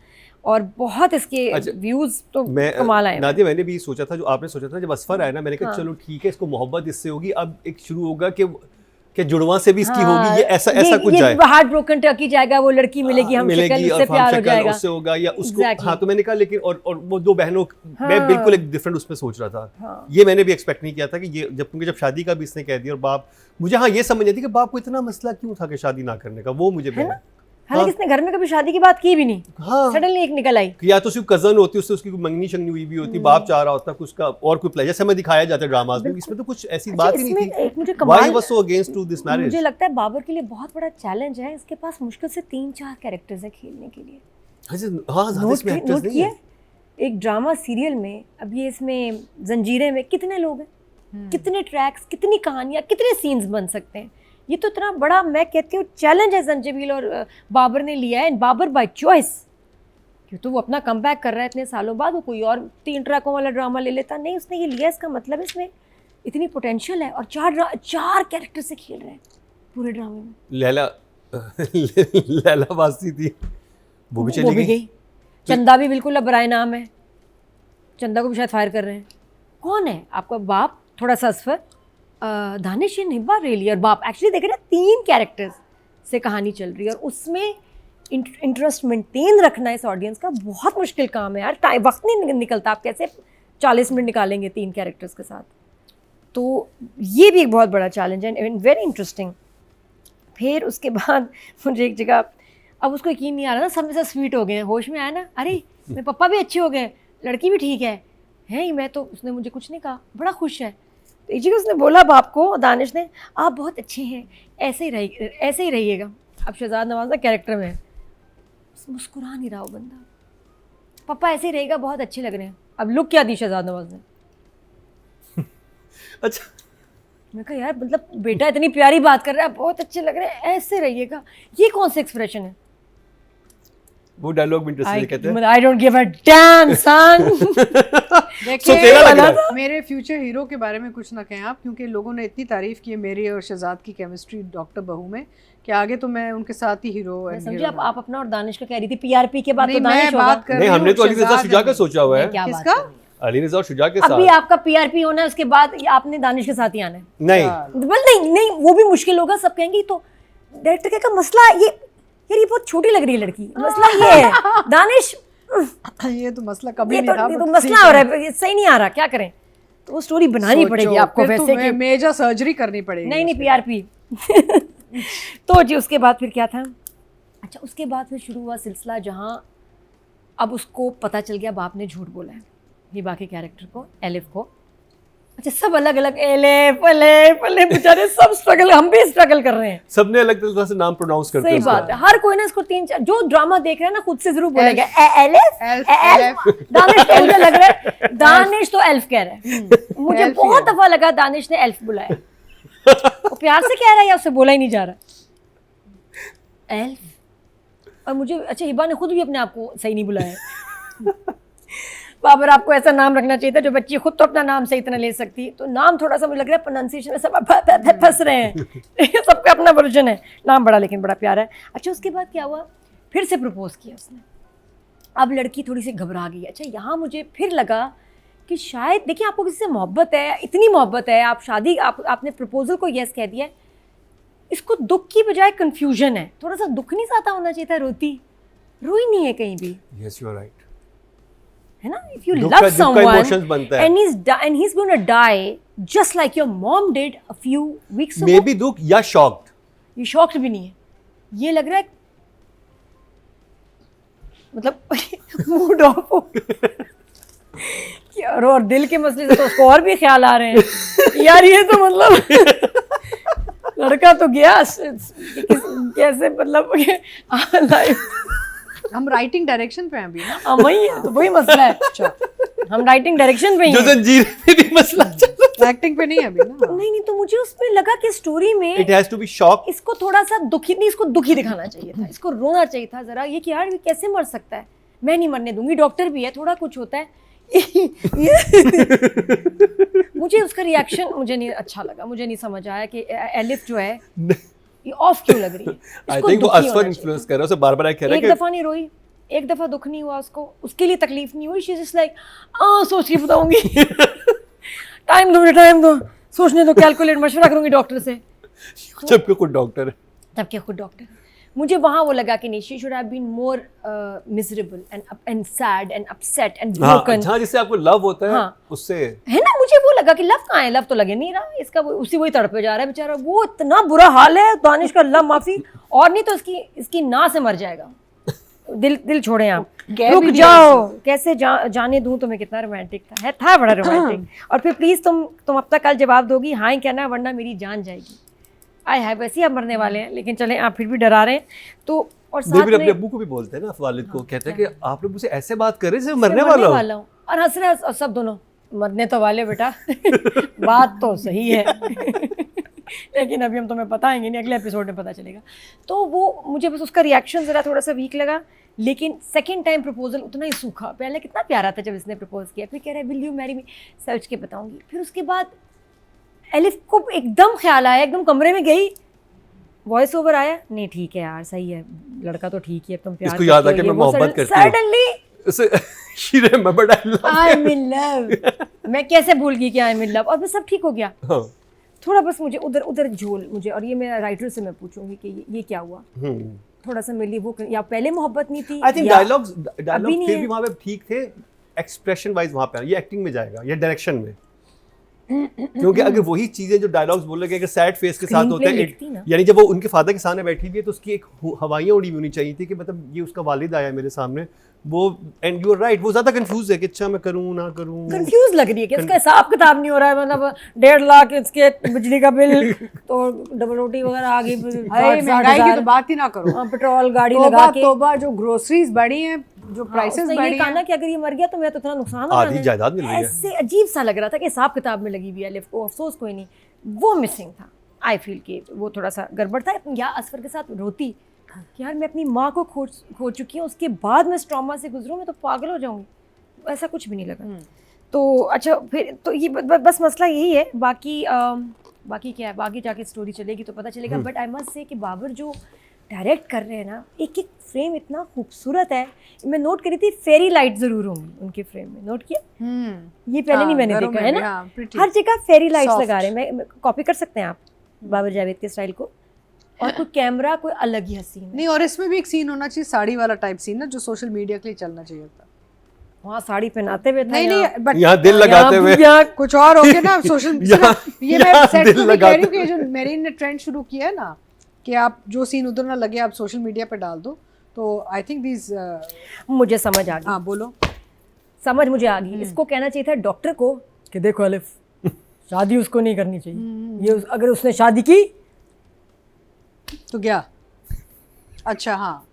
[SPEAKER 2] और बहुत इसके व्यूज़ तो कमाल आए।
[SPEAKER 1] नादिया, मैंने भी सोचा था, जो आपने सोचा था, जब असफर आया ना, मैंने कहा चलो ठीक है, इसको मोहब्बत इससे होगी, अब एक शुरू होगा कि जुड़वा से भी इसकी होगी, ये ऐसा कुछ जाए,
[SPEAKER 2] हार्ट ब्रोकन टर्की जाएगा, वो लड़की मिलेगी, हम शक्ल उससे प्यार हो जाएगा,
[SPEAKER 1] उससे होगा या उसको। हाँ, तो मैंने कहा लेकिन और वो 2 बहनों, मैं बिल्कुल एक डिफरेंट उसमें सोच रहा था। ये मैंने भी एक्सपेक्ट नहीं किया था कि ये जब शादी का भी इसने कह दिया, और बाप मुझे ये समझ नहीं थी कि बाप को इतना मसला क्यों था कि शादी ना करने का, वो मुझे
[SPEAKER 2] हालांकि इसने घर में कभी शादी की बात की भी नहीं। हाँ, सडनली एक निकल आई,
[SPEAKER 1] या तो सिर्फ कजन होती, उससे उसकी मंगनी शंगनी हुई भी होती, बाप चाह रहा होता कुछ का, और कोई प्लेजर समय दिखाया जाता है ड्रामास में, इसमें तो कुछ ऐसी बात ही नहीं थी।
[SPEAKER 2] मुझे कमाल,
[SPEAKER 1] Why he was so against to this marriage?
[SPEAKER 2] मुझे लगता है बाबर के लिए बहुत बड़ा चैलेंज है, इसके पास मुश्किल से 3-4 कैरेक्टर्स है खेलने के लिए।
[SPEAKER 1] हाँ,
[SPEAKER 2] नोट किया एक ड्रामा सीरियल में, अब ये इसमें जंजीरें में कितने लोग हैं, कितने ट्रैक्स, कितनी कहानियाँ, कितने सीन्स बन सकते हैं। ये तो इतना बड़ा, मैं कहती हूँ चैलेंज है ज़ंजीबील और बाबर ने लिया है, एंड बाबर बाय चॉइस, क्यों तो वो अपना कमबैक कर रहा है इतने सालों बाद, वो कोई और 3 ट्रैकों वाला ड्रामा ले लेता, नहीं उसने ये लिया, इसका मतलब इसमें इतनी पोटेंशियल है, और 4 कैरेक्टर से खेल रहे हैं पूरे ड्रामे में।
[SPEAKER 1] लैला वासी थी, वो भी चली गई।
[SPEAKER 2] चंदा भी बिल्कुल अब बराए नाम है, चंदा को भी शायद फायर कर रहे हैं। कौन है आपका बाप, थोड़ा सा असफर, दानिश इन हिब्बा रेली और बाप। एक्चुअली देख रहे हैं 3 कैरेक्टर्स से कहानी चल रही है और उसमें इंटरेस्ट मेंटेन रखना इस ऑडियंस का बहुत मुश्किल काम है यार। टाइम वक्त नहीं निकलता, आप कैसे 40 मिनट निकालेंगे 3 कैरेक्टर्स के साथ। तो ये भी एक बहुत बड़ा चैलेंज है एंड वेरी इंटरेस्टिंग। फिर उसके बाद मुझे एक जगह, अब उसको यकीन नहीं आ रहा ना, सब में से स्वीट हो गए हैं, होश में आया ना, अरे मेरे पापा भी अच्छे हो गए, लड़की भी ठीक है मैं तो, उसने मुझे कुछ नहीं कहा, बड़ा खुश है। तो एक जगह उसने बोला बाप को, दानिश ने, आप बहुत अच्छे हैं, ऐसे ही रहिएगा। अब शहजाद नवाज का कैरेक्टर में मुस्कुरा नहीं रहा वो बंदा, पापा ऐसे ही रहेगा, बहुत अच्छे लग रहे हैं। अब लुक क्या दी शहजाद नवाज ने।
[SPEAKER 1] अच्छा,
[SPEAKER 2] मैं कहा यार मतलब बेटा इतनी प्यारी बात कर रहा है, बहुत अच्छे लग रहे हैं, ऐसे रहिएगा, ये कौन सा एक्सप्रेशन है?
[SPEAKER 1] वो डायलॉग भी इंटरेस्टिंग कहते हैं,
[SPEAKER 2] I don't give a damn son।
[SPEAKER 3] देखिए मेरे फ्यूचर हीरो के बारे में कुछ ना कहें आप, क्योंकि लोगों ने इतनी तारीफ की है मेरी और शहजाद की केमिस्ट्री डॉक्टर बहू में कि आगे तो मैं उनके साथ ही हीरो
[SPEAKER 2] मैं समझी आप अपना और दानिश का कह रही थी, पीआरपी के बाद तो दानिश
[SPEAKER 3] मैं
[SPEAKER 2] होगा।
[SPEAKER 3] बात कर रही
[SPEAKER 1] नहीं, हमने
[SPEAKER 3] हूँ
[SPEAKER 1] तो अली रज़ा
[SPEAKER 3] शहजाद
[SPEAKER 1] शुजा का
[SPEAKER 3] है।
[SPEAKER 1] सोचा हुआ है।
[SPEAKER 2] क्या बात
[SPEAKER 3] किसका?
[SPEAKER 2] कर रही हैं?
[SPEAKER 1] अली रज़ा शुजा के
[SPEAKER 2] अभी
[SPEAKER 1] साथ।
[SPEAKER 2] आपका पीआरपी होना है, उसके बाद आपने दानिश के साथ ही आना है।
[SPEAKER 1] नहीं,
[SPEAKER 2] बोल नहीं, वो भी मुश्किल होगा, सब कहेंगे तो डायरेक्टर का मसला ये, यार ये बहुत छोटी लग रही है लड़की, मसला ये है दानिश,
[SPEAKER 3] ये तो मसला कभी
[SPEAKER 2] ये
[SPEAKER 3] नहीं था,
[SPEAKER 2] तो मसला हो रहा है, ये सही नहीं आ रहा, क्या करें? तो वो स्टोरी बनानी पड़ेगी आपको वैसे कि
[SPEAKER 3] मेजर सर्जरी करनी पड़ेगी।
[SPEAKER 2] नहीं पीआरपी। तो जी उसके बाद फिर क्या था? अच्छा, उसके बाद फिर शुरू हुआ सिलसिला जहाँ अब उसको पता चल गया बाप ने झूठ बोला है, ये बाकी कैरेक्टर को, एलिफ को। अच्छा, सब अलग अलग एलिफ बेचारे सब स्ट्रगल, हम भी स्ट्रगल कर रहे हैं,
[SPEAKER 1] सबने अलग तरह से नाम प्रोनाउंस करते
[SPEAKER 2] सही
[SPEAKER 1] हैं।
[SPEAKER 2] बात है, हर कोई ना इसको 3-4 जो ड्रामा देख रहे हैं ना खुद से जरूर बोलेगा
[SPEAKER 3] एलिफ।
[SPEAKER 2] दानिश तो मुझे लग रहा है दानिश तो एल्फ कह रहा है, मुझे बहुत दफा लगा दानिश ने एल्फ बुलाया, वो प्यार से कह रहा है या उससे बोला ही नहीं जा रहा एल्फ। और मुझे अच्छा हिबा ने खुद भी अपने आप को सही नहीं बुलाया। बाबर आपको ऐसा नाम रखना चाहिए था जो बच्ची खुद तो अपना नाम सही तरह ले सकती, तो नाम थोड़ा सा मुझे लग रहा है प्रोनाउंसिएशन में सब फंस रहे हैं। सबका अपना वर्जन है, नाम बड़ा लेकिन बड़ा प्यारा है। अच्छा, उसके बाद क्या हुआ, फिर से प्रपोज किया उसने, अब लड़की थोड़ी सी घबरा गई। अच्छा, यहाँ मुझे फिर लगा कि शायद देखिए आपको किसी से मोहब्बत है, इतनी मोहब्बत है, आप शादी आपने प्रपोजल को यस कह दिया है, इसको दुख की बजाय कंफ्यूजन है, थोड़ा सा दुख नहीं साता होना चाहिए था, रोई नहीं है कहीं भी।
[SPEAKER 1] Yes, you are right.
[SPEAKER 2] है ना, if you love someone
[SPEAKER 1] बनता है।
[SPEAKER 2] and he's going to die just like your mom did a few weeks ago,
[SPEAKER 1] Maybe दुख या shocked।
[SPEAKER 2] ये shocked भी नहीं है, ये लग रहा है मतलब मूड ऑफ हो और दिल के मसले से तो उसको और भी ख्याल आ रहे हैं यार, ये तो मतलब लड़का तो गया कैसे, मतलब
[SPEAKER 3] हम राइटिंग डायरेक्शन पे हैं अभी ना।
[SPEAKER 2] वही है, तो वही मसला है। अच्छा, हम राइटिंग डायरेक्शन पे ही
[SPEAKER 1] जो
[SPEAKER 2] हैं,
[SPEAKER 1] जंजीर में भी मसला चल रहा है।
[SPEAKER 3] एक्टिंग पे नहीं है अभी ना।
[SPEAKER 2] नहीं तो मुझे उसमें लगा कि स्टोरी में
[SPEAKER 1] It has to be shock।
[SPEAKER 2] इसको थोड़ा सा दुखी नहीं, इसको दुखी दिखाना चाहिए था, इसको रोना चाहिए था जरा, ये कि यार ये कैसे मर सकता है, मैं नहीं मरने दूंगी, डॉक्टर भी है, थोड़ा कुछ होता है। मुझे उसका रिएक्शन मुझे नहीं अच्छा लगा, मुझे नहीं समझ आया कि एलिफ जो है ये ऑफ क्यों लग रही है।
[SPEAKER 1] आई
[SPEAKER 2] इसको
[SPEAKER 1] थिंक वो
[SPEAKER 2] दुखी
[SPEAKER 1] असफर
[SPEAKER 2] होना
[SPEAKER 1] इन्फ्लुएंस
[SPEAKER 2] चाहिए।
[SPEAKER 1] कर रहा है, उसे बार-बार कह रहा है
[SPEAKER 2] एक
[SPEAKER 1] कि
[SPEAKER 2] दफा नहीं रोई, एक दफा दुख नहीं हुआ उसको, उसके लिए तकलीफ नहीं हुई, शी जस्ट लाइक सोच के बताऊंगी। टाइम दो सोचने दो, कैलकुलेट मशवरा करूंगी डॉक्टर से,
[SPEAKER 1] जबकि खुद डॉक्टर है।
[SPEAKER 2] तब क्या खुद डॉक्टर। मुझे वहाँ वो लगा कि नहीं, she should have been more miserable and sad and upset and broken.
[SPEAKER 1] हाँ, जिससे आपको लव होता है
[SPEAKER 2] हाँ।
[SPEAKER 1] उससे
[SPEAKER 2] है ना, मुझे वो लगा कि लव कहाँ है, लव तो लगे नहीं रहा इसका, वही तड़पे जा रहा है बेचारा, वो इतना बुरा हाल है दानिश का, अल्लाह माफी, और नहीं तो इसकी ना से मर जाएगा। दिल छोड़े आप, रुक जाओ, कैसे जाने दूं तुम्हें, कितना रोमांटिक था बड़ा रोमांटिक। और फिर प्लीज तुम अब तक कल जवाब दोगी, हाँ ही कहना वरना मेरी जान जाएगी। आए है वैसे ही आप मरने वाले हैं, लेकिन चलें आप फिर भी डरा रहे हैं। तो और साथ
[SPEAKER 1] अपने
[SPEAKER 2] में
[SPEAKER 1] अब्बू को भी बोलते हैं ना, वालिद को कहते हैं कि आप लोग मुझसे ऐसे बात कर रहे हैं जैसे मरने वाला हूं,
[SPEAKER 2] और हंस रहे हैं सब दोनों, मरने तो वाले बेटा। बात तो सही है। लेकिन अभी हम तुम्हें बताएंगे नहीं, अगले एपिसोड में पता चलेगा। तो वो मुझे बस उसका रिएक्शन ज़रा थोड़ा सा वीक लगा, लेकिन सेकंड टाइम प्रपोजल उतना ही सूखा। पहले कितना प्यारा था जब इसने प्रपोज किया, फिर कह रहा है विल यू मैरी मी, सोच के बताऊंगी। फिर उसके बाद एलिफ को एकदम ख्याल आया, एकदम कमरे में गई, वॉइस ओवर आया, नहीं ठीक है यार, सही है, लड़का तो ठीक है, तुम प्यार
[SPEAKER 1] इसको याद आ कि मैं मोहब्बत करती हूं।
[SPEAKER 2] Suddenly
[SPEAKER 1] She remembered I love
[SPEAKER 2] I am in love. मैं कैसे भूल गई कि आई एम इन लव, और बस सब ठीक हो गया।
[SPEAKER 1] हाँ।
[SPEAKER 2] थोड़ा बस मुझे उधर उधर झोल मुझे, और ये मैं राइटर से मैं पूछूंगी कि ये क्या हुआ। थोड़ा सा मिली वो, या पहले मोहब्बत नहीं थी,
[SPEAKER 1] आई थिंक
[SPEAKER 2] या
[SPEAKER 1] डायलॉग
[SPEAKER 2] अभी नहीं
[SPEAKER 1] फिर
[SPEAKER 2] है।
[SPEAKER 1] भी वहाँ पे ठीक थे, एक्सप्रेशन वाइज वहाँ पे ये एक्टिंग में जाएगा या डायरेक्शन में, क्योंकि अगर वही चीजें जो डायलॉग्स बोल रहे, अगर सैड फेस के साथ
[SPEAKER 2] Screenplay
[SPEAKER 1] होते हैं
[SPEAKER 2] लिखती ना।
[SPEAKER 1] यानी जब वो उनके फादर के सामने बैठी हुई है तो उसकी एक हवाइयाँ उड़ी हुई होनी चाहिए थी कि मतलब ये उसका वालिद आया मेरे सामने वो, एंड यू आर राइट, वो ज्यादा कंफ्यूज है कि अच्छा मैं करूँ ना करूँ,
[SPEAKER 2] कंफ्यूज लग रही है कि इसका हिसाब किताब नहीं हो रहा है, मतलब 1.5 लाख इसके बिजली का बिल, तो डबल रोटी वगैरह आ गई,
[SPEAKER 3] हाय महंगाई की तो बात ही ना करो।
[SPEAKER 2] पेट्रोल गाड़ी
[SPEAKER 3] तोबा
[SPEAKER 2] लगा के
[SPEAKER 3] तोबा, जो ग्रोसरीज बढ़ी हैं, जो प्राइसेस
[SPEAKER 2] उसने
[SPEAKER 3] बढ़ी
[SPEAKER 2] ये कहा
[SPEAKER 3] हैं।
[SPEAKER 2] ना कि अगर ये मर गया तो मैं तो इतना नुकसान हो
[SPEAKER 1] आधी
[SPEAKER 2] जाना है।
[SPEAKER 1] जायदाद मिल रही है।
[SPEAKER 2] ऐसे अजीब सा लग रहा था कि हिसाब किताब में लगी हुई है लिफ को, अफसोस कोई नहीं, वो मिसिंग था। आई फील कि वो थोड़ा सा गड़बड़ था। या असफर के साथ रोती कि यार मैं अपनी माँ को खो चुकी हूँ, उसके बाद मैं इस ट्रॉमा से गुजरूँ, मैं तो पागल हो जाऊँगी। ऐसा कुछ भी नहीं लगा। तो अच्छा फिर तो ये बस मसला यही है। बाकी बाकी क्या है, बाकी जाके स्टोरी चलेगी तो पता चलेगा। बट आई मस्ट से कि बाबर जो डायरेक्ट कर रहे हैं ना, एक एक फ्रेम इतना खूबसूरत है। मैं नोट करी थी फेरी लाइट जरूर होंगी उनके फ्रेम में, नोट किया? ये पहले
[SPEAKER 3] हाँ,
[SPEAKER 2] नहीं मैंने
[SPEAKER 3] घरों
[SPEAKER 2] देखा
[SPEAKER 3] में
[SPEAKER 2] है
[SPEAKER 3] भी,
[SPEAKER 2] ना,
[SPEAKER 3] हाँ, pretty,
[SPEAKER 2] हर जगह फेरी लाइट्स
[SPEAKER 3] soft।
[SPEAKER 2] लगा रहे हैं। मैं कॉपी कर सकते हैं आप बाबर जावेद के स्टाइल को, और कोई कैमरा कोई अलग ही हसीन है।
[SPEAKER 3] नहीं, और इसमें भी एक सीन होना चाहिए साड़ी वाला टाइप सीन ना, जो सोशल मीडिया के लिए चलना चाहिए था।
[SPEAKER 2] वहाँ साड़ी पहनाते हुए था,
[SPEAKER 3] नहीं
[SPEAKER 2] यहाँ-
[SPEAKER 3] नहीं, बट
[SPEAKER 1] यहाँ दिल लगाते हुए
[SPEAKER 3] कुछ और हो गया ना सोशल। ये मैं
[SPEAKER 1] यहाँ
[SPEAKER 3] सेट
[SPEAKER 1] दिल
[SPEAKER 3] में भी कह रही हूँ
[SPEAKER 1] लगाते
[SPEAKER 3] कि जो मेरीन ने ट्रेंड शुरू किया है ना, कि आप जो सीन उधर ना लगे आप सोशल मीडिया पे डाल दो, तो आई थिंक दिस।
[SPEAKER 2] मुझे समझ आ गई,
[SPEAKER 3] हाँ बोलो।
[SPEAKER 2] समझ मुझे आ गई। इसको कहना चाहिए था डॉक्टर को कि देखो अलिफ, शादी उसको नहीं करनी चाहिए, ये अगर उसने शादी की
[SPEAKER 3] तो क्या? अच्छा हाँ,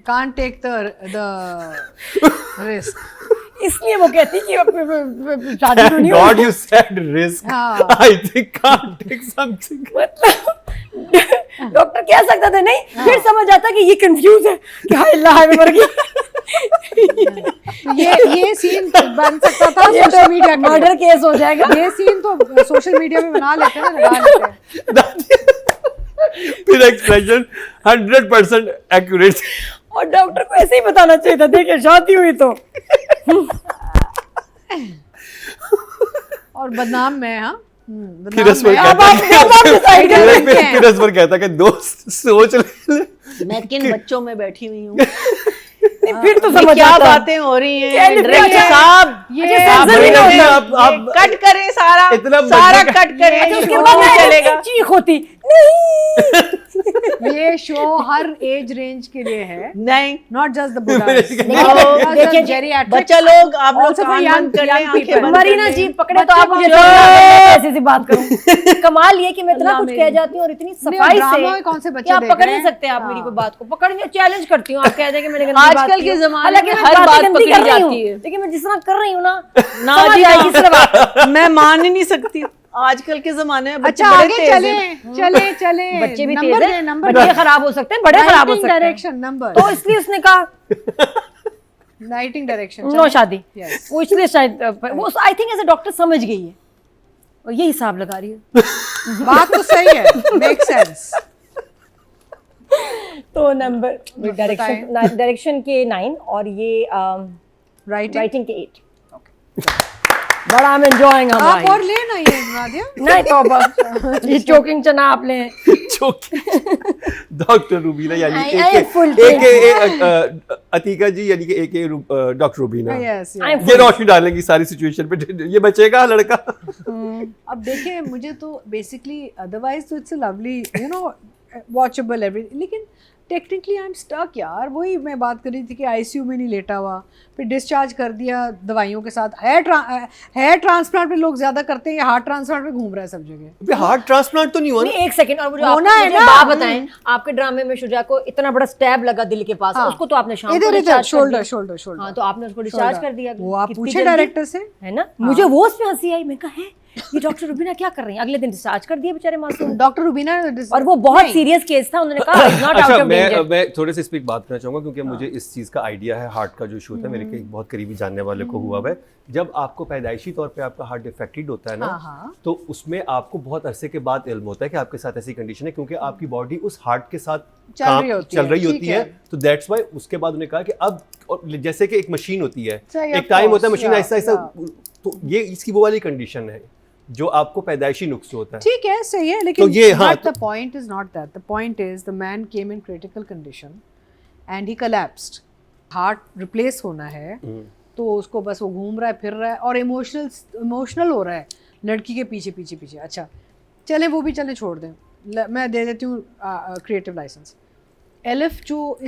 [SPEAKER 3] कांट टेक द रिस्क।
[SPEAKER 2] इसलिए वो कहती कि शादी तो नहीं
[SPEAKER 1] God,
[SPEAKER 2] होगी।
[SPEAKER 1] you said risk.
[SPEAKER 3] हाँ।
[SPEAKER 1] I think can't take something.
[SPEAKER 2] मतलब डॉक्टर कह सकता था नहीं, फिर समझ आता कि ये कंफ्यूज है कि हाय अल्लाह मैं मर गई।
[SPEAKER 3] तो ये सीन बन सकता था सोशल मीडिया का।
[SPEAKER 2] मर्डर केस हो जाएगा।
[SPEAKER 3] ये सीन तो सोशल मीडिया में बना लेते हैं ना, लगा लेते हैं।
[SPEAKER 1] फिर एक्सप्रेशन 100% accurate.
[SPEAKER 2] और डॉक्टर को ऐसे ही बताना चाहिए था, देखिए शादी हुई तो।
[SPEAKER 3] और बदनाम मैं, हाँ
[SPEAKER 1] फिर
[SPEAKER 3] बदनाम
[SPEAKER 1] असवर
[SPEAKER 3] मैं।
[SPEAKER 2] अब आप डिसाइड कर
[SPEAKER 3] फिर-
[SPEAKER 2] लेंगे।
[SPEAKER 1] फिर असवर कहता कि दोस्त सोच ले।
[SPEAKER 4] मैं किन बच्चों में बैठी हुई हूँ,
[SPEAKER 2] फिर तो समझ
[SPEAKER 4] क्या
[SPEAKER 2] आता।
[SPEAKER 4] बातें हो रही
[SPEAKER 2] क्या
[SPEAKER 4] हैं।
[SPEAKER 2] लिख
[SPEAKER 4] डायरेक्टर
[SPEAKER 2] रहा है?
[SPEAKER 4] साहब,
[SPEAKER 3] ये
[SPEAKER 2] अच्छा,
[SPEAKER 1] आप
[SPEAKER 2] सेंसर भी
[SPEAKER 1] नहीं
[SPEAKER 2] नहीं
[SPEAKER 1] होता,
[SPEAKER 2] होता।
[SPEAKER 1] आप
[SPEAKER 4] कट करें सारा,
[SPEAKER 1] इतना
[SPEAKER 4] सारा
[SPEAKER 1] मजे का-
[SPEAKER 4] कट करें,
[SPEAKER 2] अच्छा, उसके
[SPEAKER 4] शो
[SPEAKER 2] बाद
[SPEAKER 4] नहीं
[SPEAKER 2] मैं
[SPEAKER 4] चलेगा।
[SPEAKER 2] चीख होती नहीं।
[SPEAKER 3] ये शो हर एज रेंज के लिए है,
[SPEAKER 4] नहीं,
[SPEAKER 3] नॉट जस्ट द
[SPEAKER 2] देखिए जी,
[SPEAKER 4] बच्चा लोग, आप लोग
[SPEAKER 3] Also for
[SPEAKER 4] कान
[SPEAKER 3] young-
[SPEAKER 4] बंद कर लें,
[SPEAKER 3] young
[SPEAKER 4] आंखें
[SPEAKER 3] people।
[SPEAKER 4] बंद कर
[SPEAKER 2] मरीना
[SPEAKER 4] लें।
[SPEAKER 2] जी पकड़े तो आप मुझे
[SPEAKER 3] बच्चे
[SPEAKER 2] छोड़ना, ऐसी सी बात करूं। कमाल ये कि मैं इतना
[SPEAKER 4] अल्लाह
[SPEAKER 2] कुछ
[SPEAKER 4] मेरी।
[SPEAKER 2] कह जाती हूँ और इतनी
[SPEAKER 3] नहीं,
[SPEAKER 2] सफाई
[SPEAKER 3] ड्रामा
[SPEAKER 2] से
[SPEAKER 3] में कौन से बच्चे
[SPEAKER 2] कि आप
[SPEAKER 3] देख
[SPEAKER 2] पकड़
[SPEAKER 3] रहे
[SPEAKER 2] नहीं
[SPEAKER 3] हैं?
[SPEAKER 2] सकते आप मेरी
[SPEAKER 3] हाँ।
[SPEAKER 2] कोई बात को पकड़ने, चैलेंज करती हूँ। आप कह दें कि मैंने गंदी
[SPEAKER 4] आजकल
[SPEAKER 2] बात
[SPEAKER 4] के
[SPEAKER 2] की।
[SPEAKER 4] ज़माने
[SPEAKER 2] हालांकि
[SPEAKER 4] में
[SPEAKER 2] मैं
[SPEAKER 4] हर बात
[SPEAKER 2] गंदी
[SPEAKER 4] पकड़ी
[SPEAKER 2] कर रही
[SPEAKER 4] जाती
[SPEAKER 2] हूँ,
[SPEAKER 4] है।
[SPEAKER 2] लेकिन मैं जिस तरह कर रही हूँ ना,
[SPEAKER 4] ना
[SPEAKER 2] समझ
[SPEAKER 4] जी
[SPEAKER 2] आएगी
[SPEAKER 4] ना।
[SPEAKER 2] सिर्फ।
[SPEAKER 4] मैं मान ही नहीं सकती। आजकल के जमाने में बच्चे
[SPEAKER 3] अच्छा
[SPEAKER 4] बड़े
[SPEAKER 3] आगे
[SPEAKER 4] तेज
[SPEAKER 3] चले
[SPEAKER 4] हैं।
[SPEAKER 3] चले चले।
[SPEAKER 2] बच्चे भी
[SPEAKER 3] नंबर
[SPEAKER 2] तेज
[SPEAKER 3] दे,
[SPEAKER 2] हैं,
[SPEAKER 3] नंबर
[SPEAKER 2] बच्चे खराब हो सकते हैं, बड़े खराब हो सकते हैं।
[SPEAKER 3] डायरेक्शन नंबर,
[SPEAKER 2] तो इसलिए उसने कहा
[SPEAKER 3] लाइटिंग डायरेक्शन
[SPEAKER 2] नो शादी।
[SPEAKER 3] Yes.
[SPEAKER 2] वो इसलिए शायद वो I think as a doctor समझ गई है और ये हिसाब लगा रही है।
[SPEAKER 3] बात तो सही है, मेक सेंस।
[SPEAKER 2] तो नंबर डायरेक्शन के 9 और ये
[SPEAKER 3] राइटिंग
[SPEAKER 2] राइटिंग के 8। बड़ा आई एम एंजॉयिंग
[SPEAKER 3] आप और ले ना ये नादिया।
[SPEAKER 2] नहीं तो ये चोकिंग चना आप ले।
[SPEAKER 1] डॉक्टर रूबीना यानी
[SPEAKER 2] I am full
[SPEAKER 1] Atika ji यानी कि एके doctor Rubina,
[SPEAKER 3] yes
[SPEAKER 2] I am
[SPEAKER 1] ये रोशनी डालेंगी सारी सिचुएशन पे। ये बचेगा लड़का।
[SPEAKER 3] अब देखिए, मुझे तो बेसिकली अदरवाइज तो it's lovely you know watchable everything, लेकिन टेक्निकली आई एम स्टक यार। वही मैं बात कर रही थी कि आईसीयू में नहीं लेटा हुआ, फिर डिस्चार्ज कर दिया दवाइयों के साथ। हेयर ट्रांसप्लांट पे लोग ज्यादा करते हैं, या हार्ट ट्रांसप्लांट पे घूम रहा है सब जगह।
[SPEAKER 1] अबे हार्ट ट्रांसप्लांट तो नहीं हुआ ना?
[SPEAKER 2] नहीं, एक सेकंड और मुझे
[SPEAKER 3] होना है
[SPEAKER 2] मुझे
[SPEAKER 3] ना।
[SPEAKER 2] बात बताएं, आपके ड्रामे में शुजा को इतना बड़ा स्टैब लगा दिल के पास,
[SPEAKER 3] हाँ।
[SPEAKER 2] उसको तो आपने शाम को
[SPEAKER 3] इधर
[SPEAKER 2] डिस्चार्ज कर
[SPEAKER 3] शोल्डर
[SPEAKER 2] दिया।
[SPEAKER 3] Shoulder shoulder.
[SPEAKER 2] हाँ, तो आपने उसको डिस्चार्ज कर दिया।
[SPEAKER 3] वो आप
[SPEAKER 2] कितनी
[SPEAKER 3] पूछे
[SPEAKER 2] जल्दी?
[SPEAKER 3] डायरेक्टर से।
[SPEAKER 2] है ना, मुझे वो उसमें हंसी आई। मैं कहा है ये डॉक्टर रुबीना क्या कर रही हैं, अगले दिन डिस्चार्ज कर दिए बेचारे मासूम।
[SPEAKER 3] डॉक्टर रुबीना,
[SPEAKER 2] और वो बहुत सीरियस केस था, उन्होंने कहा इट्स नॉट आउट
[SPEAKER 1] अच्छा,
[SPEAKER 2] ऑफ डेंजर।
[SPEAKER 1] मैं थोड़े से इस पे एक बात करना चाहूंगा क्योंकि मुझे इस चीज़ का आइडिया है। हार्ट का जो इशू होता है मेरे के एक बहुत करीबी जानने वाले को हुआ है। जब आपको पैदाइशी तौर पे आपका हार्ट डिफेक्टेड होता है ना, तो उसमें आपको बहुत अरसे के बाद इल्म होता है कि आपके साथ ऐसी कंडीशन है, क्योंकि आपकी बॉडी उस हार्ट के साथ चल रही होती है। तो दैट्स वाई उसके बाद उन्होंने कहा कि अब, और जैसे कि एक मशीन होती है, एक टाइम होता है मशीन ऐसा ऐसा, तो ये इसकी वो वाली कंडीशन है जो आपको पैदाइशी नुक्स होता है।
[SPEAKER 3] ठीक है, सही है, लेकिन
[SPEAKER 1] तो ये हाँ,
[SPEAKER 3] the point is not that. The point is the man came in critical condition and he collapsed. Heart replace होना है तो उसको बस वो घूम रहा है, फिर रहा है और इमोशनल हो रहा है लड़की के पीछे पीछे पीछे। अच्छा चले, वो भी चले, छोड़ दें, मैं दे देती हूँ क्रिएटिव लाइसेंस। एलिफ जो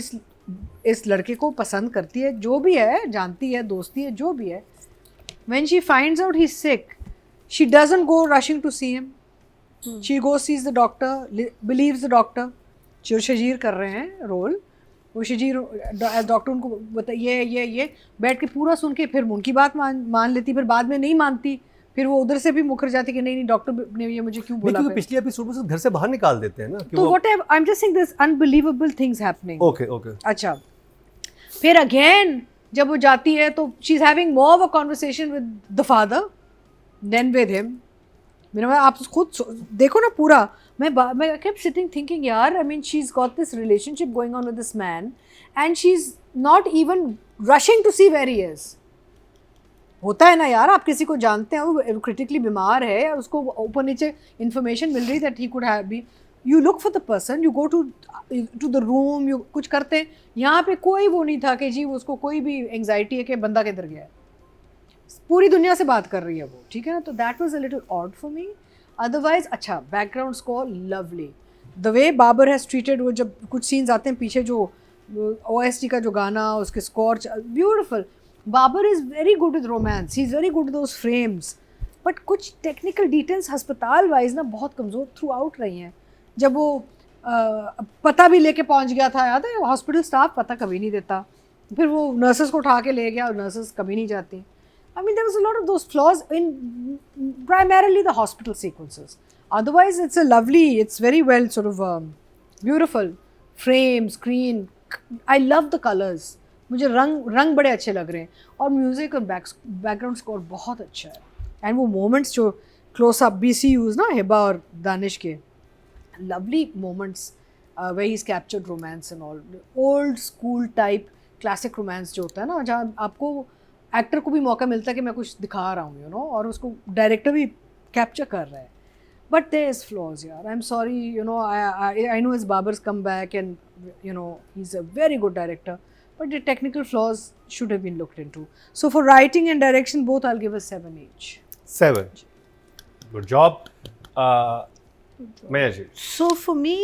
[SPEAKER 3] इस लड़के को पसंद करती है, जो भी है, जानती है, दोस्ती है, जो भी है, when she finds out he's sick, she doesn't go rushing to see him. She goes sees the doctor, believes the doctor. जो शजीर कर रहे हैं रोल, वो शजीर एज डॉक्टर उनको बता ये बैठ के पूरा सुन के फिर उनकी बात मान लेती, फिर बाद में नहीं मानती, फिर वो उधर से भी मुकर जाती कि नहीं डॉक्टर ने ये मुझे क्यों बोला।
[SPEAKER 1] क्योंकि पिछले एपिसोड में घर से बाहर निकाल देते हैं ना,
[SPEAKER 3] तो what I am just saying this unbelievable things happening.
[SPEAKER 1] Okay.
[SPEAKER 3] अच्छा, फिर अगेन जब वो जाती है तो she is having more of a conversation with the father then with him. मेरा आप खुद देखो ना पूरा, मैं kept sitting thinking यार, I mean she's got this relationship going on with this man and she's not even rushing to see where he is. होता है ना यार, आप किसी को जानते हैं, वो क्रिटिकली बीमार है, उसको ऊपर नीचे इन्फॉर्मेशन मिल रही that he could have be, you look for the person, you go to the room, you कुछ करते हैं। यहाँ पे कोई वो नहीं था कि जी उसको कोई भी एंग्जाइटी है कि बंदा किधर गया है, पूरी दुनिया से बात कर रही है वो, ठीक है ना। तो that was a little odd for me. Otherwise अच्छा, background score lovely, the way Babar has treated, वो जब कुछ सीन्स आते हैं पीछे जो OST का जो गाना, उसके score beautiful. Babar is very good with romance, he is very good with those frames, but कुछ टेक्निकल डिटेल्स हस्पताल वाइज ना बहुत कमज़ोर थ्रू आउट रही हैं। जब वो पता भी लेके पहुंच गया था, याद है, हॉस्पिटल स्टाफ पता कभी नहीं देता, फिर वो नर्सेस को उठा के ले गया और नर्सेस कभी नहीं जाती। I mean, there was a lot of those flaws in primarily the hospital sequences. Otherwise, it's very well sort of beautiful frame, screen. I love the colors. मुझे रंग बड़े अच्छे लग रहे हैं और म्यूजिक और बैकग्राउंड स्कोर बहुत अच्छा है। एंड वो मोमेंट्स जो क्लोज अप BCUs ना, हिबा और दानिश के, lovely moments where he's captured romance and all, old school type classic romance जो होता है ना, जहाँ आपको एक्टर को भी मौका मिलता है कि मैं कुछ दिखा रहा हूँ, यू नो, और उसको डायरेक्टर भी कैप्चर कर रहा है। बट देयर इज फ्लॉज यार, I am sorry, you know, I know his Babar's come back and you know he is a very good director, but the technical flaws should have been looked into. So for writing and direction both I will give a 7 each.
[SPEAKER 1] 7. Good job. Maya ji.
[SPEAKER 4] So for me,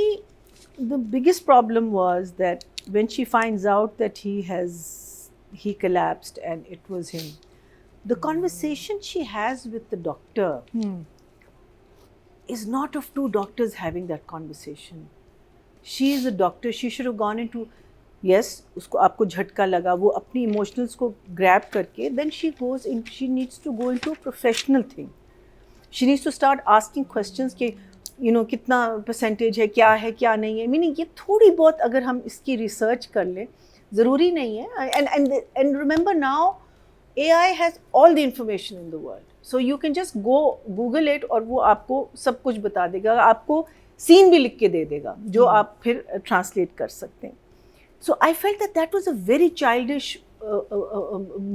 [SPEAKER 4] the biggest problem was that when she finds out that he collapsed and it was him, the conversation she has with the doctor is not of two doctors having that conversation. She is a doctor, she should have gone into, yes, उसको आपको झटका लगा, वो अपनी emotionals को grab करके, then she needs to go into a professional thing. She needs to start asking questions कि you know कितना percentage है, क्या नहीं है, meaning ये थोड़ी बहुत अगर हम इसकी research कर लें, ज़रूरी नहीं है। and remember now AI has all the information in the world, so you can just go Google it और वो आपको सब कुछ बता देगा, आपको सीन भी लिख के दे देगा जो आप फिर ट्रांसलेट कर सकते हैं। So I felt that was a very childish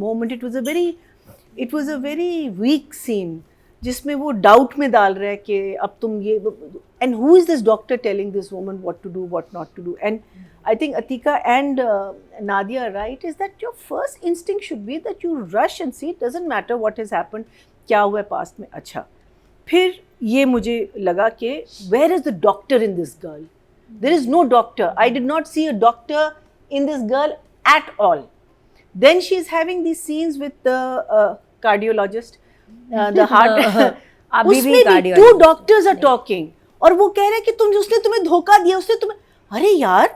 [SPEAKER 4] moment. It was a very weak scene जिसमें वो डाउट में डाल रहा है कि अब तुम ये, and who is this doctor telling this woman what to do, what not to do? And I think Atika and Nadia are right, is that your first instinct should be that you rush and see, it doesn't matter what has happened, क्या हुआ है past में। अच्छा, फिर ये मुझे लगा कि where is the doctor in this girl? There is no doctor. I did not see a doctor in this girl at all. Then she is having these scenes with the cardiologist, the heart. उसमें भी two doctors are talking और वो कह रहे हैं कि उसने तुम्हें धोखा दिया, उसने तुम्हें, अरे यार,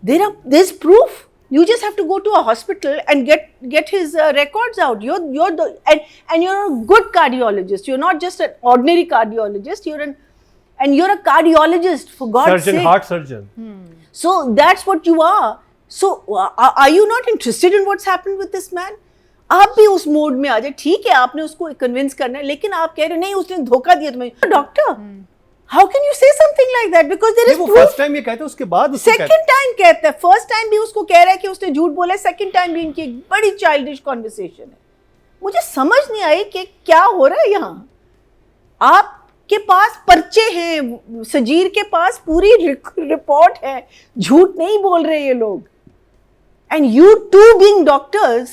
[SPEAKER 4] there's proof You just have to go to a hospital and get his records out. You're the and you're a good cardiologist. You're not just an ordinary cardiologist. You're a cardiologist, for God's
[SPEAKER 1] surgeon,
[SPEAKER 4] sake.
[SPEAKER 1] heart surgeon.
[SPEAKER 4] So that's what you are. So are you not interested in what's happened with this man? आप भी उस मोड में आ जाए. ठीक है, आपने उसको कन्विंस करना है, लेकिन आप कह रहे नहीं उसने धोखा दिया तुम्हें. Doctor, how can you say something like that? Because there is
[SPEAKER 1] वो
[SPEAKER 4] proof.
[SPEAKER 1] फर्स्ट टाइम ये कहते हैं, उसके बाद उसको कहते
[SPEAKER 4] सेकंड टाइम कहता है. फर्स्ट टाइम भी उसको कह रहा है कि उसने झूठ बोला है. सेकंड टाइम भी इनकी एक बड़ी चाइल्डिश कॉन्वर्सेशन है. मुझे समझ नहीं आई कि क्या हो रहा है यहाँ. आपके पास पर्चे हैं, सजीर के पास पूरी रिपोर्ट है. झूठ नहीं बोल रहे ये लोग. And you too being doctors,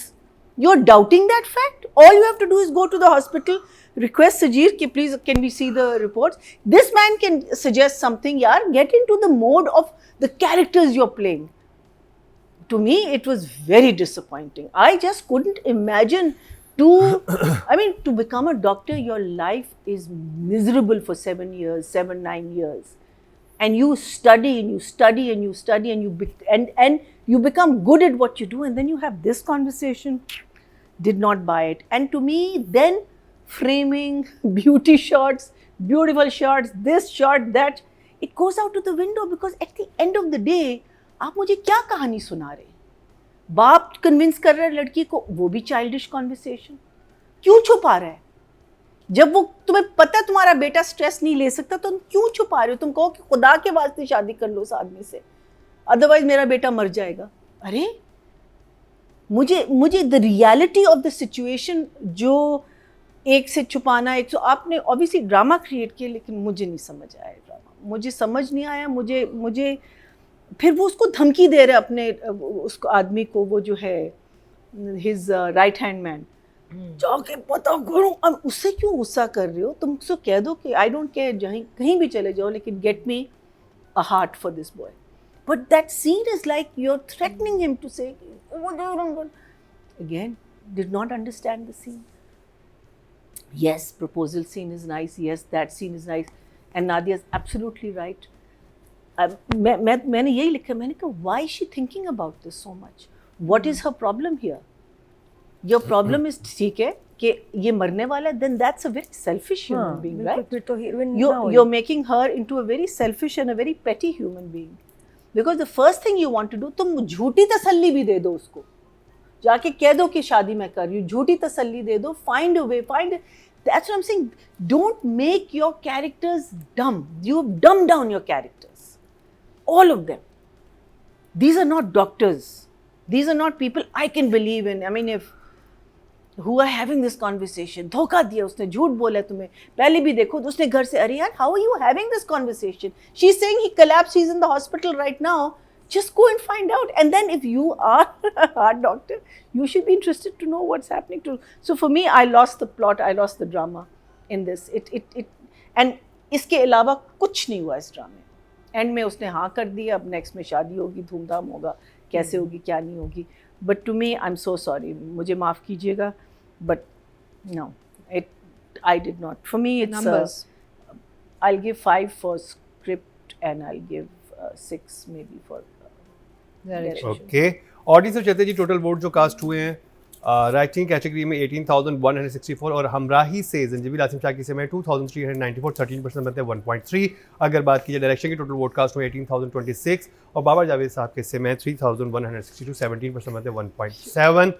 [SPEAKER 4] you're doubting that fact. All you have to do is go to the hospital, request Sajir ki please can we see the reports. This man can suggest something. Yaar, get into the mode of the characters you're playing. To me it was very disappointing. I just couldn't imagine to become a doctor. Your life is miserable for 9 years, and you study and you study and you study and you become good at what you do, and then you have this conversation. Did not buy it. And to me then framing, beauty shots, beautiful shots, this shot, that, it goes out to the window, because at the end of the day आप मुझे क्या कहानी सुना रहे. बाप कन्विंस कर रहा है लड़की को, वो भी चाइल्डिश कॉन्वर्सेशन. क्यों छुपा रहा है? जब वो तुम्हें पता है तुम्हारा बेटा स्ट्रेस नहीं ले सकता, तो तुम क्यों छुपा रहे हो? तुम कहो कि खुदा के वास्ते शादी कर लो उस आदमी से, अदरवाइज मेरा बेटा मर जाएगा. अरे मुझे the reality of the situation, जो एक से छुपाना, एक से आपने ऑब्वियसली ड्रामा क्रिएट किया, लेकिन मुझे नहीं समझ आया ड्रामा. मुझे समझ नहीं आया. मुझे फिर वो उसको धमकी दे रहे अपने उसको आदमी को, वो जो है हिज राइट हैंड मैन, जाके पता करो. अब उससे क्यों गुस्सा कर रहे हो? तुम उसको कह दो कि आई डोंट केयर, जहाँ कहीं भी चले जाओ, लेकिन get me a heart for this boy. But that scene is like you are threatening him to say. Again, did not understand the scene. Yes, proposal scene is nice. Yes, that scene is nice. And Nadia is absolutely right. मैंने यही लिखा. मैंने कहा, why is she thinking about this so much? What is her problem here? Your problem is, ठीक है कि ये मरने वाला है, then that's a very selfish human being, right?
[SPEAKER 2] फिर तो heroine
[SPEAKER 4] You're making her into a very selfish and a very petty human being. Because the first thing you want to do, तुम झूठी तसल्ली भी दे दो उसको. जाके कह दो कि शादी मैं कर रही हूँ, झूठी तसल्ली दे दो. Find a way, that's what I'm saying. Don't make your characters dumb. You dumb down your characters, all of them. These are not doctors. These are not people I can believe in. I mean, who are having this conversation. धोखा दिया उसने, झूठ बोला तुम्हें. पहले भी देखो तो उसने घर से, अरे यार, how are you having this conversation? She's saying he collapsed, he's in the hospital right now. Just go and find out. And then if you are a heart doctor, you should be interested to know what's happening to. So for me, I lost the plot, I lost the drama in this. And इसके अलावा कुछ नहीं हुआ इस ड्रामे. एंड में उसने हाँ कर दिया, अब नेक्स्ट में शादी होगी, धूमधाम होगा, कैसे होगी क्या नहीं होगी. But to me, I am so sorry, मुझे माफ़ कीजिएगा, but no, I did not. For me, it's
[SPEAKER 3] Numbers.
[SPEAKER 4] I'll give 5 for script and I'll give 6 maybe for direction.
[SPEAKER 1] Okay. Audience से चलते जी, टोटल वोट जो कास्ट हुए हैं राइटिंग कैटेगरी में 18,164, और हमराही से जंजीबिल आसिम शाकी से मैं 2,394, 13% बनते हैं 1.3. अगर बात कीजिए डायरेक्शन की, टोटल वोट कास्ट हुए 18,026, और बाबर जावेद साहब के से मैं 3,162, 17% बनते हैं 1.7.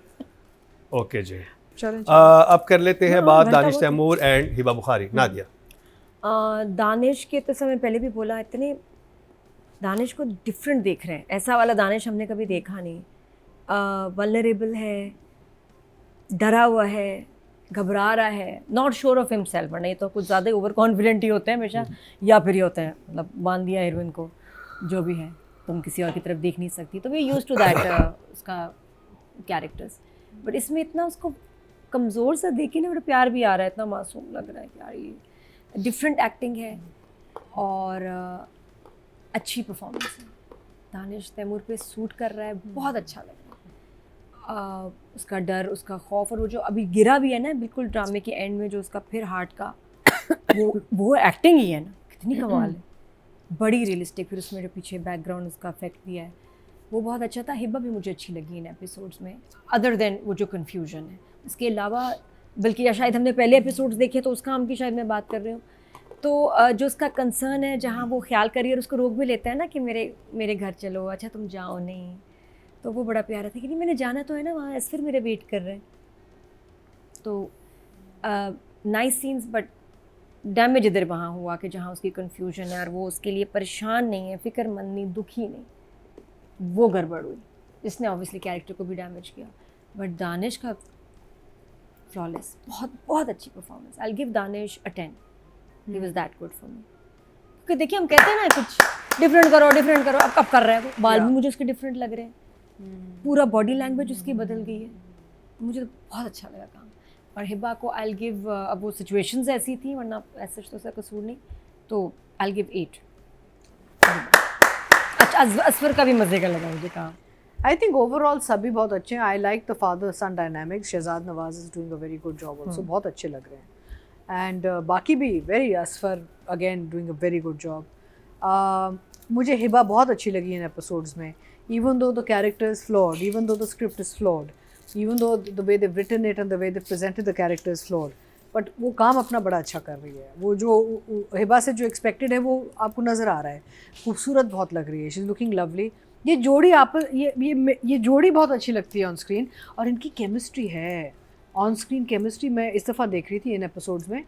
[SPEAKER 1] ओके जी. अब कर लेते हैं बात दानिश तैमूर एंड हिबा बुखारी. नादिया.
[SPEAKER 2] दानिश के तो समय पहले भी बोला, इतने दानिश को डिफरेंट देख रहे हैं. ऐसा वाला दानिश हमने कभी देखा नहीं. वल्नरेबल है, डरा हुआ है, घबरा रहा है, नॉट श्योर ऑफ हिमसेल्फ. नहीं तो कुछ ज़्यादा ओवर कॉन्फिडेंट ही होते हैं हमेशा, या फिर ये होता है मतलब बांध दिया हीरोइन को, जो भी है, तुम किसी और की तरफ देख नहीं सकती. तो वी यूज्ड टू दैट उसका कैरेक्टर्स. बट इसमें इतना उसको कमज़ोर सा देख के ना बड़ा प्यार भी आ रहा है, इतना मासूम लग रहा है कि यार ये डिफरेंट एक्टिंग है और अच्छी परफॉर्मेंस है. दानिश तैमूर पे सूट कर रहा है, बहुत अच्छा लग रहा है. उसका डर, उसका खौफ, और वो जो अभी गिरा भी है ना बिल्कुल ड्रामे के एंड में, जो उसका फिर हार्ट का वो एक्टिंग ही है ना, कितनी कमाल है, बड़ी रियलिस्टिक. फिर उसमें जो पीछे बैकग्राउंड उसका इफेक्ट भी है, वो बहुत अच्छा था। हिबा भी मुझे अच्छी लगी इन एपिसोड्स में, अदर देन वो जो कन्फ्यूजन है। इसके अलावा बल्कि या शायद हमने पहले एपिसोड्स देखे तो उसका हम की शायद मैं बात कर रही हूँ, तो जो उसका कंसर्न है, जहाँ वो ख्याल करिए और उसको रोक भी लेता है ना कि मेरे घर चलो, अच्छा तुम जाओ नहीं, तो वो बड़ा प्यारा था कि नहीं मैंने जाना तो है ना, वहाँ फिर मेरे वेट कर रहे हैं। तो नाइस सीन्स, बट डैमेज इधर वहाँ हुआ कि जहाँ उसकी कन्फ्यूजन है और वो उसके लिए परेशान नहीं है, फिक्रमंद नहीं, दुखी नहीं, वो गड़बड़ हुई, इसने ऑब्वियसली कैरेक्टर को भी डैमेज किया। बट दानिश का फ्लॉलेस, बहुत बहुत अच्छी performance. I give Danish a 10, he was that good for me. क्योंकि देखिए हम कहते हैं ना कुछ डिफरेंट करो, अब कर रहा है वो, बाल भी मुझे उसके डिफरेंट लग रहे हैं, पूरा बॉडी लैंग्वेज उसकी बदल गई है, मुझे तो बहुत अच्छा लगा काम। और हिबा को आई गिव, अब वो सिचुएशंस ऐसी थी, वरना ऐसा तो उसका कसूर नहीं, तो आई गिव 8। अच्छा असफर का भी मज़े का लगा मुझे काम।
[SPEAKER 3] I think overall सभी बहुत अच्छे हैं. I like the father-son dynamic. Shahzad Nawaz is doing a very good job also. बहुत अच्छे लग रहे हैं. And बाकी भी very Asfar again doing a very good job. मुझे हिबा बहुत अच्छी लगी इन episodes में. Even though the character is flawed, even though the script is flawed, even though the way they've written it and the way they've presented the character is flawed, but वो काम अपना बड़ा अच्छा कर रही है. वो जो हिबा से जो expected है वो आपको नज़र आ रहा है. खूबसूरत बहुत लग रही है. She's looking lovely. ये जोड़ी ये जोड़ी बहुत अच्छी लगती है ऑन स्क्रीन, और इनकी केमिस्ट्री है. ऑन स्क्रीन केमिस्ट्री मैं इस दफ़ा देख रही थी इन एपिसोड्स में.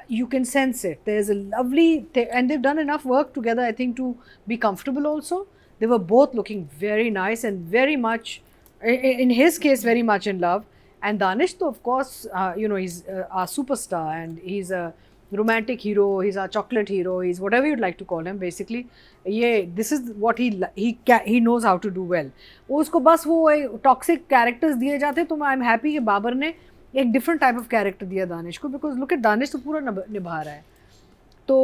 [SPEAKER 3] You can sense it. There's a lovely and they've done enough work together, I think, to be comfortable also. They were both looking very nice and very much, in his case, very much in love. And Danish, though, of course, he's a superstar and he's a romantic hero, he's a chocolate hero, he's whatever you'd like to call him. Basically, this is what he knows how to do well. उसको बस वो toxic characters दिए जाते, तो I'm happy कि बाबर ने एक different type of character दिया दानिश को, because look at दानिश तो पूरा निभा रहा है. तो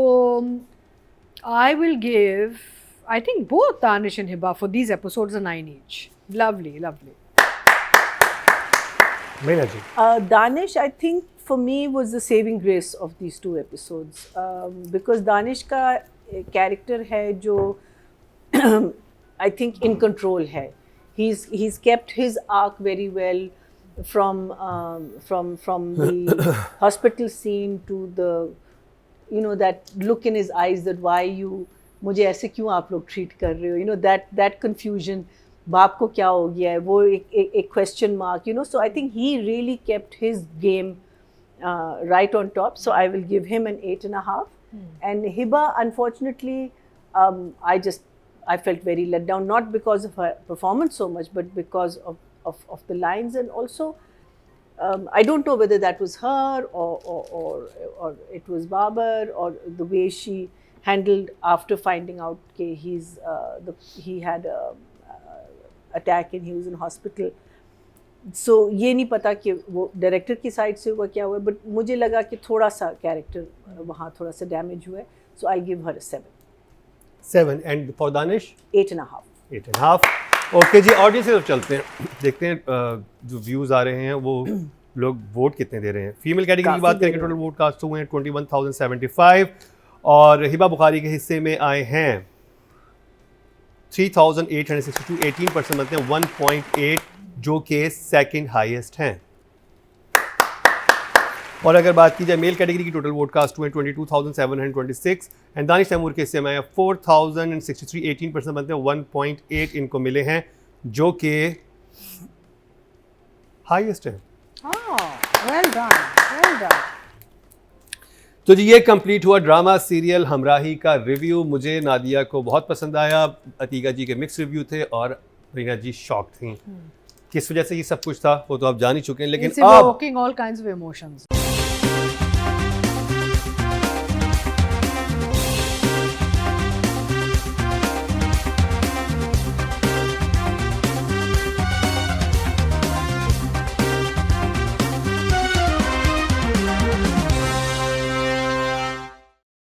[SPEAKER 3] I will give, I think both Danish and Hiba for these episodes are 9 each. Lovely, lovely.
[SPEAKER 1] Meena ji.
[SPEAKER 4] Danish, I think for me was the saving grace of these 2 episodes, because Danish का character है जो I think in control है. He's kept his arc very well from the hospital scene to the that look in his eyes that why you मुझे ऐसे क्यों आप लोग treat कर रहे हो, that confusion. बाप को क्या हो गया है, वो एक question mark, so I think he really kept his game right on top, so I will give him an 8.5. And Hiba, unfortunately, I felt very let down, not because of her performance so much, but because of the lines, and also I don't know whether that was her or it was Babar, or the way she handled after finding out that he had a attack and he was in hospital. So ये नहीं पता कि वो डायरेक्टर की साइड से हुआ क्या हुआ, बट मुझे लगा कि थोड़ा सा कैरेक्टर वहाँ थोड़ा सा डैमेज हुआ है. So I give her 7
[SPEAKER 1] and for Danish
[SPEAKER 4] 8.5.
[SPEAKER 1] Okay जी, ऑडियंस की तरफ चलते हैं, देखते हैं जो व्यूज़ आ रहे हैं वो लोग वोट कितने दे रहे हैं. फीमेल कैटेगरी की बात करें, टोटल वोट कास्ट हुए हैं 21,075, और हिबा बुखारी के हिस्से में आए हैं 3,862, 18% बनते हैं 1.8, जो कि सेकंड हाईएस्ट हैं. और अगर बात की जाए मेल कैटेगरी की, टोटल वोट कास्ट हुए 22,726, एंड दानिश तैमूर के हिस्से में 4,063, 18% बनते हैं 1.8 इनको मिले हैं, जो कि हाईएस्ट है.
[SPEAKER 3] Well done.
[SPEAKER 1] तो जी ये कंप्लीट हुआ ड्रामा सीरियल हमराही का रिव्यू. मुझे नादिया को बहुत पसंद आया, अतीका जी के मिक्स रिव्यू थे, और रीना जी शॉक थी. किस वजह से ये सब कुछ था वो तो आप जान ही चुके हैं, लेकिन
[SPEAKER 3] It's evoking all kinds of emotions.